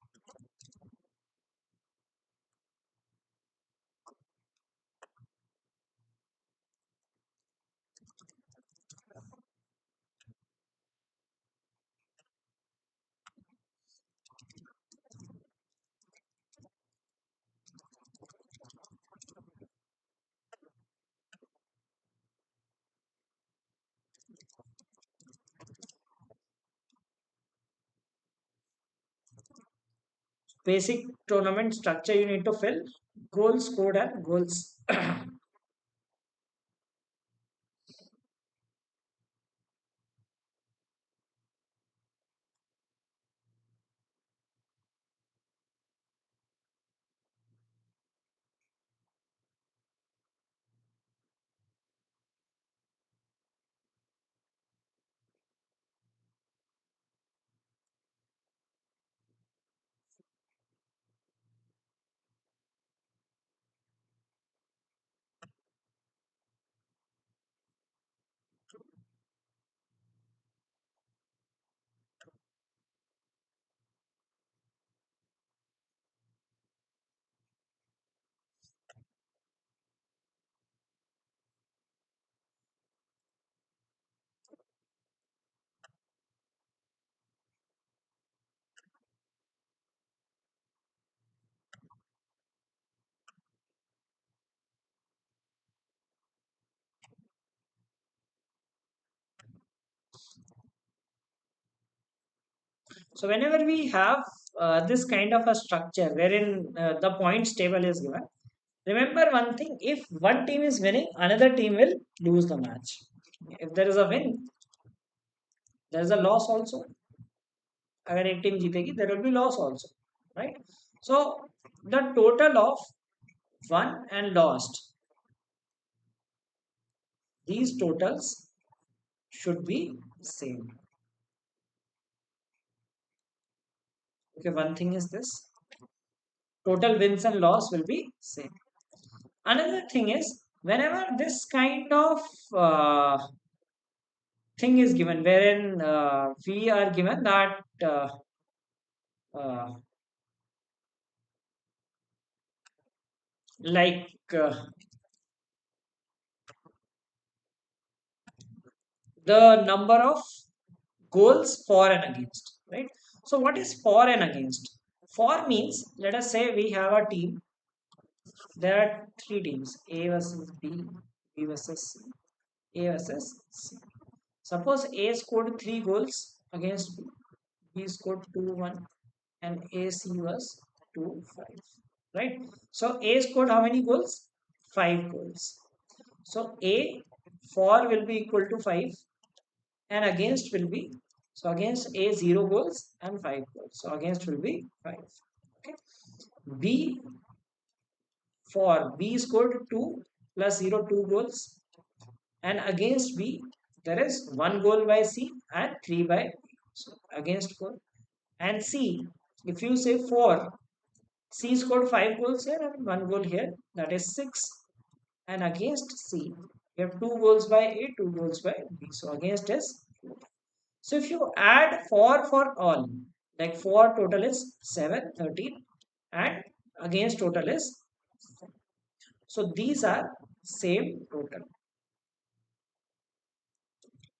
Basic tournament structure you need to fill: goals scored and goals. So whenever we have this kind of a structure wherein the points table is given, remember one thing: if one team is winning, another team will lose the match. If there is a win, there is a loss also. अगर एक team जीतेगी, there will be loss also, right? So the total of won and lost, these totals should be same. Okay, one thing is this: total wins and loss will be same. Another thing is, whenever this kind of thing is given, wherein we are given that uh, like the number of goals for and against, right? So what is for and against? For means, let us say we have a team. There are three teams: A versus B, B versus C, A versus C. Suppose A scored 3 goals against B, B scored 2-1, and AC was 2-5. Right? So A scored how many goals? 5 goals. So A for will be equal to 5, and against will be, so against A 0 goals and 5 goals. So against will be 5. Okay. B for B scored 2 plus 0 2 goals, and against B there is 1 goal by C and 3 by B. So against 4. And C, if you say 4, C scored 5 goals here and 1 goal here, that is 6. And against C, you have 2 goals by A, 2 goals by B. So against is 4. So if you add 4 for all, like 4 total is 7, 13, and against total is 4. So these are same total.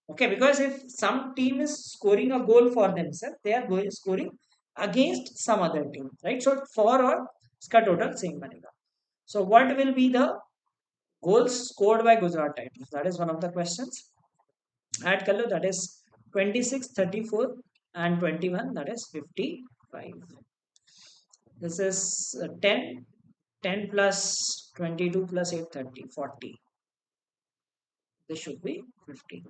Okay, because if some team is scoring a goal for themselves, they are going scoring against some other team, right? So 4 और इसका total same बनेगा. So what will be the goals scored by Gujarat Titans? That is one of the questions. Add कर लो, that is 26, 34 and 21, that is 55. This is 10, 10 plus 22 plus 8, 30, 40. This should be 50.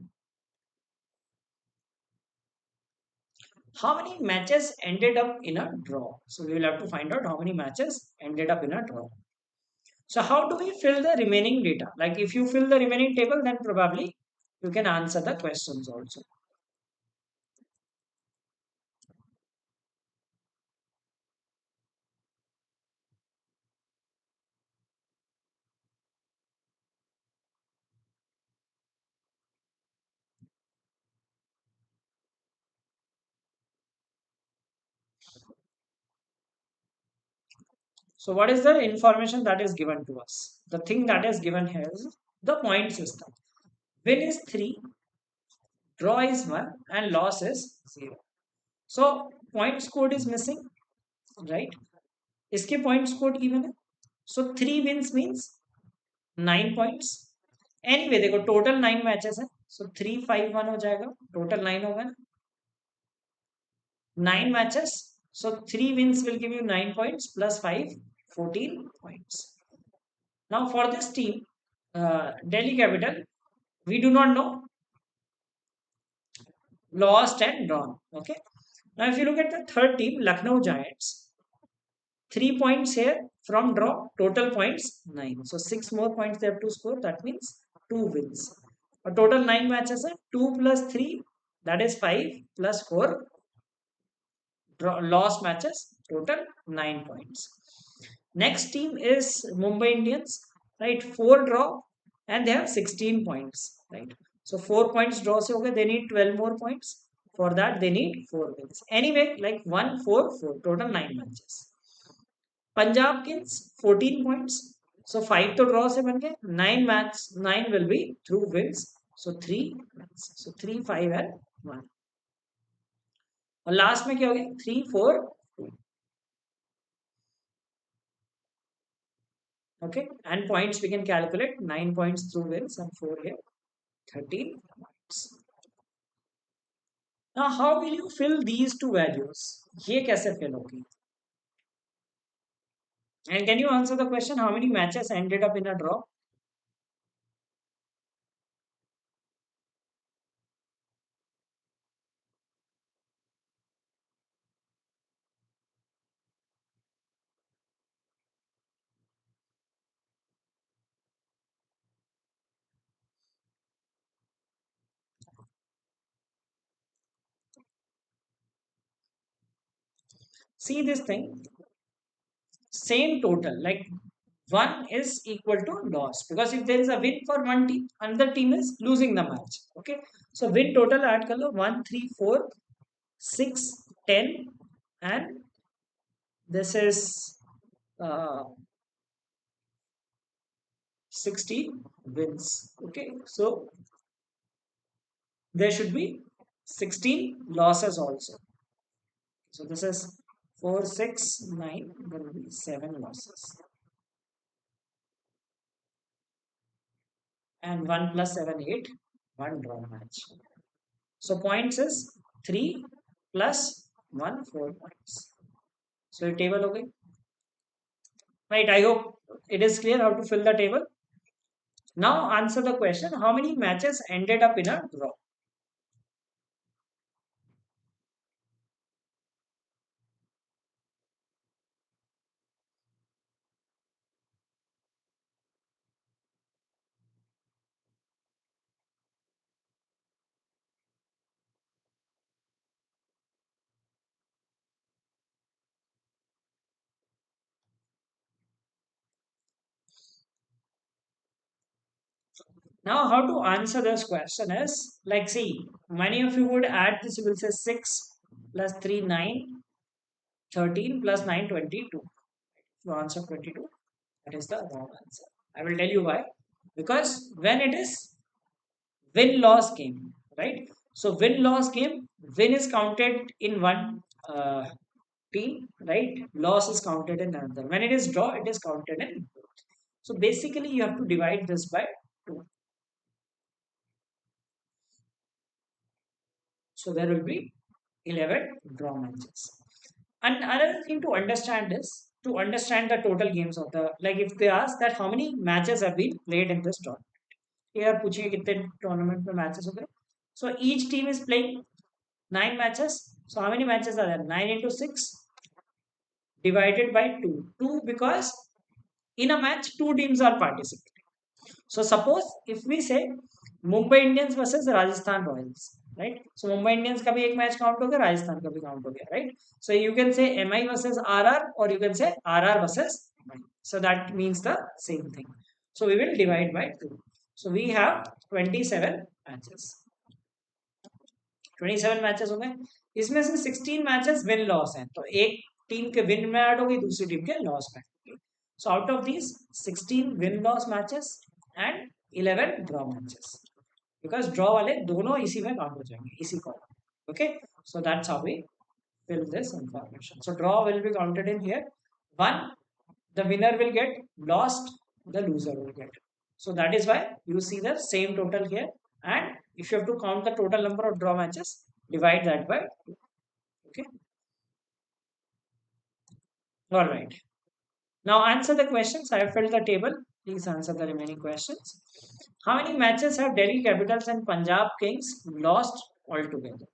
How many matches ended up in a draw? So we will have to find out how many matches ended up in a draw. So how do we fill the remaining data? Like if you fill the remaining table, then probably you can answer the questions also. So what is the information that is given to us? The thing that is given here is the point system. Win is 3, draw is 1, and loss is 0. So points code is missing, right? इसके points code given है. So 3 wins means 9 points. Anyway देखो total 9 matches है. So 3, 5, 1 हो जाएगा. Total 9 होगा ना. 9 matches. So 3 wins will give you 9 points plus 5, 14 points. Now for this team, Delhi Capital, we do not know lost and drawn. Okay. Now if you look at the third team, Lucknow Giants, 3 points here from draw, total points 9. So 6 more points they have to score. That means 2 wins. A total 9 matches are 2 plus 3, that is 5 plus 4 lost matches, total 9 points. Next team is Mumbai Indians, right? 4 draw and they have 16 points, right? So 4 points draw se okay, they need 12 more points. For that, they need 4 wins. Anyway, like 1, 4, 4, total 9 matches. Punjab Kings 14 points. So 5 to draw se ban gaye. 9 match, 9 will be through wins. So 3 wins. So 3, 5 and 1. और last में क्या हो गया 3, 4, 2. Okay, and points we can calculate 9 points through wins and 4 here, 13 points. Now, how will you fill these two values? ये कैसे fill होगी? And can you answer the question how many matches ended up in a draw? See this thing, same total, like 1 is equal to loss, because if there is a win for one team, another team is losing the match. Okay, so win total add कर लो 1, 3, 4, 6, 10, and this is uh, 60 wins. Okay, so there should be 16 losses also. So this is 4, 6, 9 will be 7 losses. And 1 plus 7, 8. 1 draw match. So points is 3 plus 1, 4 points. So your table okay? Right, I hope it is clear how to fill the table. Now answer the question, how many matches ended up in a draw? Now, how to answer this question is like, see, many of you would add this, you will say 6 plus 3, 9, 13 plus 9, 22. You answer 22. That is the wrong answer. I will tell you why. Because when it is win loss game, right? So, win loss game, win is counted in one team, right? Loss is counted in another. When it is draw, it is counted in. So, basically, you have to divide this by 2. So, there will be 11 draw matches. And another thing to understand is to understand the total games of the, like if they ask that how many matches have been played in this tournament. Here पूछिए कितने tournament में matches होते हैं. So each team is playing 9 matches. So how many matches are there? 9 into 6 divided by 2. 2 because in a match two teams are participating. So suppose if we say Mumbai Indians versus Rajasthan Royals, right? So Mumbai Indians का भी एक match count हो गया, राजस्थान का भी count हो गया, right? So you can say MI versus RR or you can say RR versus MI. So that means the same thing. So we will divide by 2. So we have 27 matches. 27 matches हो गए. इसमें से 16 matches win loss हैं, तो एक team के win में add होगी, दूसरी टीम के लॉस में. So out of these 16 win loss matches and 11 draw matches, because draw वाले दोनों इसी में काउंट हो जाएंगे, इसी column. Okay, so that's how we fill this information. So draw will be counted in here. One, the winner will get, lost, the loser will get. So that is why you see the same total here. And if you have to count the total number of draw matches, divide that by 2. Okay, all right. Now answer the questions. I have filled the table. Please answer the remaining questions. How many matches have Delhi Capitals and Punjab Kings lost altogether?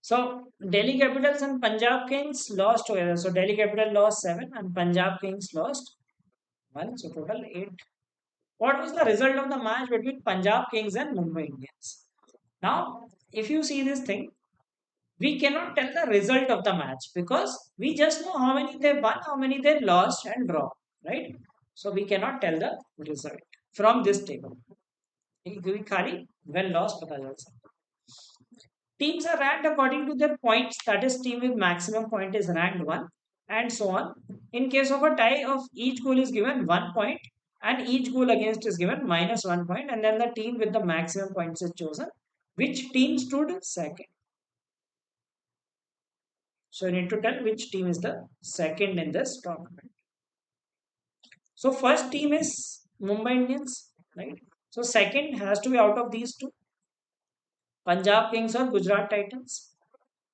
So Delhi Capitals and Punjab Kings lost together. So Delhi Capital lost 7 and Punjab Kings lost 1. So total 8. What was the result of the match between Punjab Kings and Mumbai Indians? Now, if you see this thing, we cannot tell the result of the match because we just know how many they won, how many they lost and draw, right? So we cannot tell the result from this table. क्योंकि खाली win loss पता चल सकता. Teams are ranked according to their points. That is, team with maximum point is ranked 1, and so on. In case of a tie, of each goal is given 1 point, and each goal against is given -1 point, and then the team with the maximum points is chosen. Which team stood second? So you need to tell which team is the second in this tournament. So first team is Mumbai Indians, right? So second has to be out of these two, Punjab Kings or Gujarat Titans.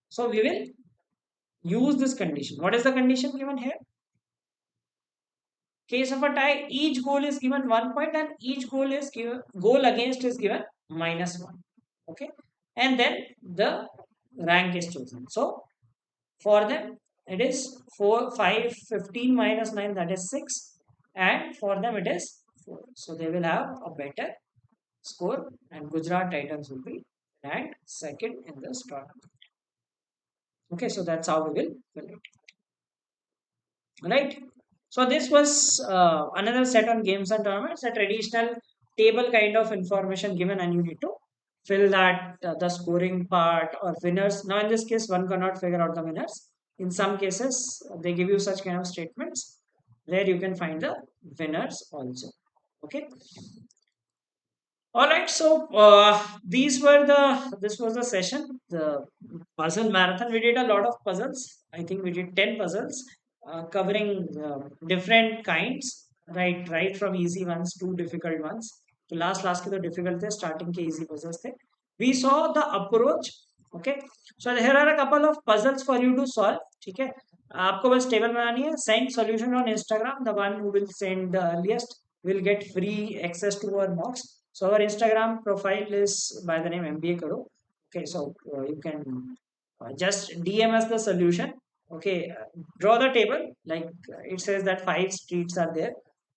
So we will use this condition. What is the condition given here? Case of a tie, each goal is given 1 point and each goal against is given -1. Okay, and then the rank is chosen. So For them, it is 4, 5, 15 minus 9, that is 6. And for them, it is 4. So they will have a better score, and Gujarat Titans will be ranked second in this tournament. Okay, so that's how we will fill it. Right? So this was another set on games and tournaments, a traditional table kind of information given, and you need to fill that the scoring part or winners. Now in this case, one cannot figure out the winners. In some cases, they give you such kind of statements where you can find the winners also. Okay. All right, so this was the session, the puzzle marathon. We did a lot of puzzles. I think we did 10 puzzles, covering different kinds, right from easy ones to difficult ones. तो last के तो difficult थे, starting के easy puzzles थे. We saw the approach. Okay, so here are a couple of puzzles for you to solve. ठीक है, आपको बस टेबल बनानी है. Send solution on Instagram. The one who will send the earliest will get free access to our mocks. So our Instagram profile is by the name MBA Karo. Okay, so you can just DM us the solution. Okay, draw the table like it says that 5 streets are there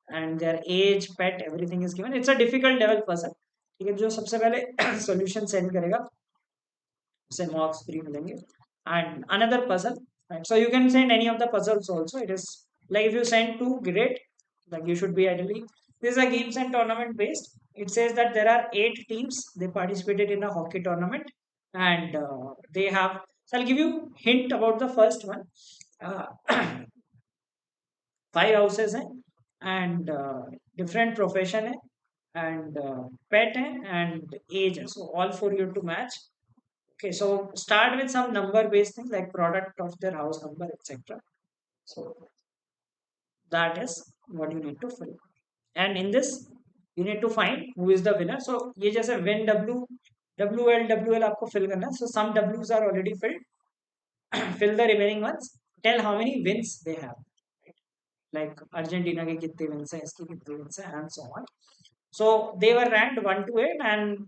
and their age, pet, everything is given. It's a difficult level puzzle. ठीक है, जो सबसे पहले solution send करेगा उसे marks free मिलेंगे. And another puzzle, right? So you can send any of the puzzles also. It is like if you send two, great. Like you should be ideally. This is a games and tournament based. It says that there are 8 teams. They participated in a hockey tournament, and they have. So I'll give you hint about the first one. Uh, 5 houses हैं, and different profession है, and pet है, and age है. So all for you to match. Okay, so start with some number based things like product of their house number, etc. So that is what you need to fill. And in this, you need to find who is the winner. So ये जैसे win W, WL, WL आपको fill करना है. So some W's are already filled. Fill the remaining ones. Tell how many wins they have. Like Argentina के कितने wins हैं, इसके कितने wins हैं, and so on. So they were ranked 1 to 8, and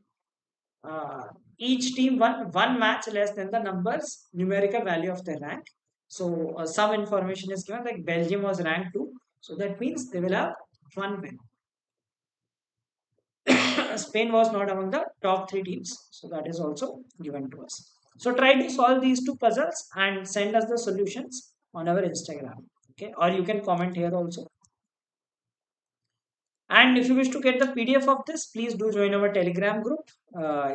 uh, each team won one match less than the numbers numerical value of their rank. So some information is given like Belgium was ranked 2, so that means they will have one win. Spain was not among the top 3 teams, so that is also given to us. So try to solve these 2 puzzles and send us the solutions on our Instagram. Okay, or you can comment here also. And if you wish to get the PDF of this, please do join our Telegram group,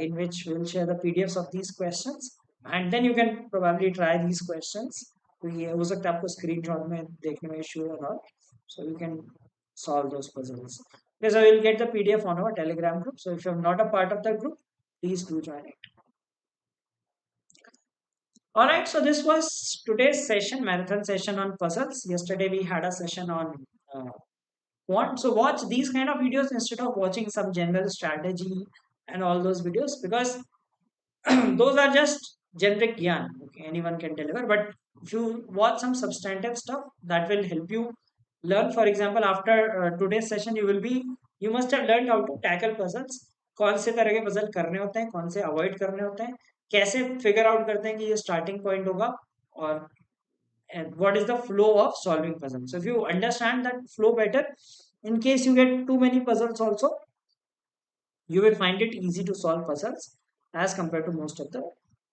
in which we'll share the PDFs of these questions. And then you can probably try these questions. We हो सकता है आपको screenshot में देखने में issue or not, so you can solve those puzzles. Okay, so you'll get the PDF on our Telegram group. So if you're not a part of that group, please do join it. All right, so this was today's session, marathon session on puzzles. Yesterday we had a session on uh, want. So watch these kind of videos instead of watching some general strategy and all those videos, because those are just generic gyan. Okay, anyone can deliver. But if you watch some substantive stuff, that will help you learn. For example, after today's session, you must have learned how to tackle puzzles. कौन से तरह के puzzle करने होते हैं, कौन से avoid करने होते हैं, कैसे फिगर आउट करते हैं कि ये स्टार्टिंग पॉइंट होगा, और and what is the flow of solving puzzles. So if you understand that flow better, in case you get too many puzzles also, you will find it easy to solve puzzles as compared to most of the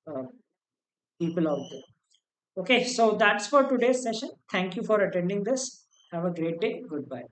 uh, people out there. Okay, so that's for today's session. Thank you for attending this. Have a great day. Goodbye.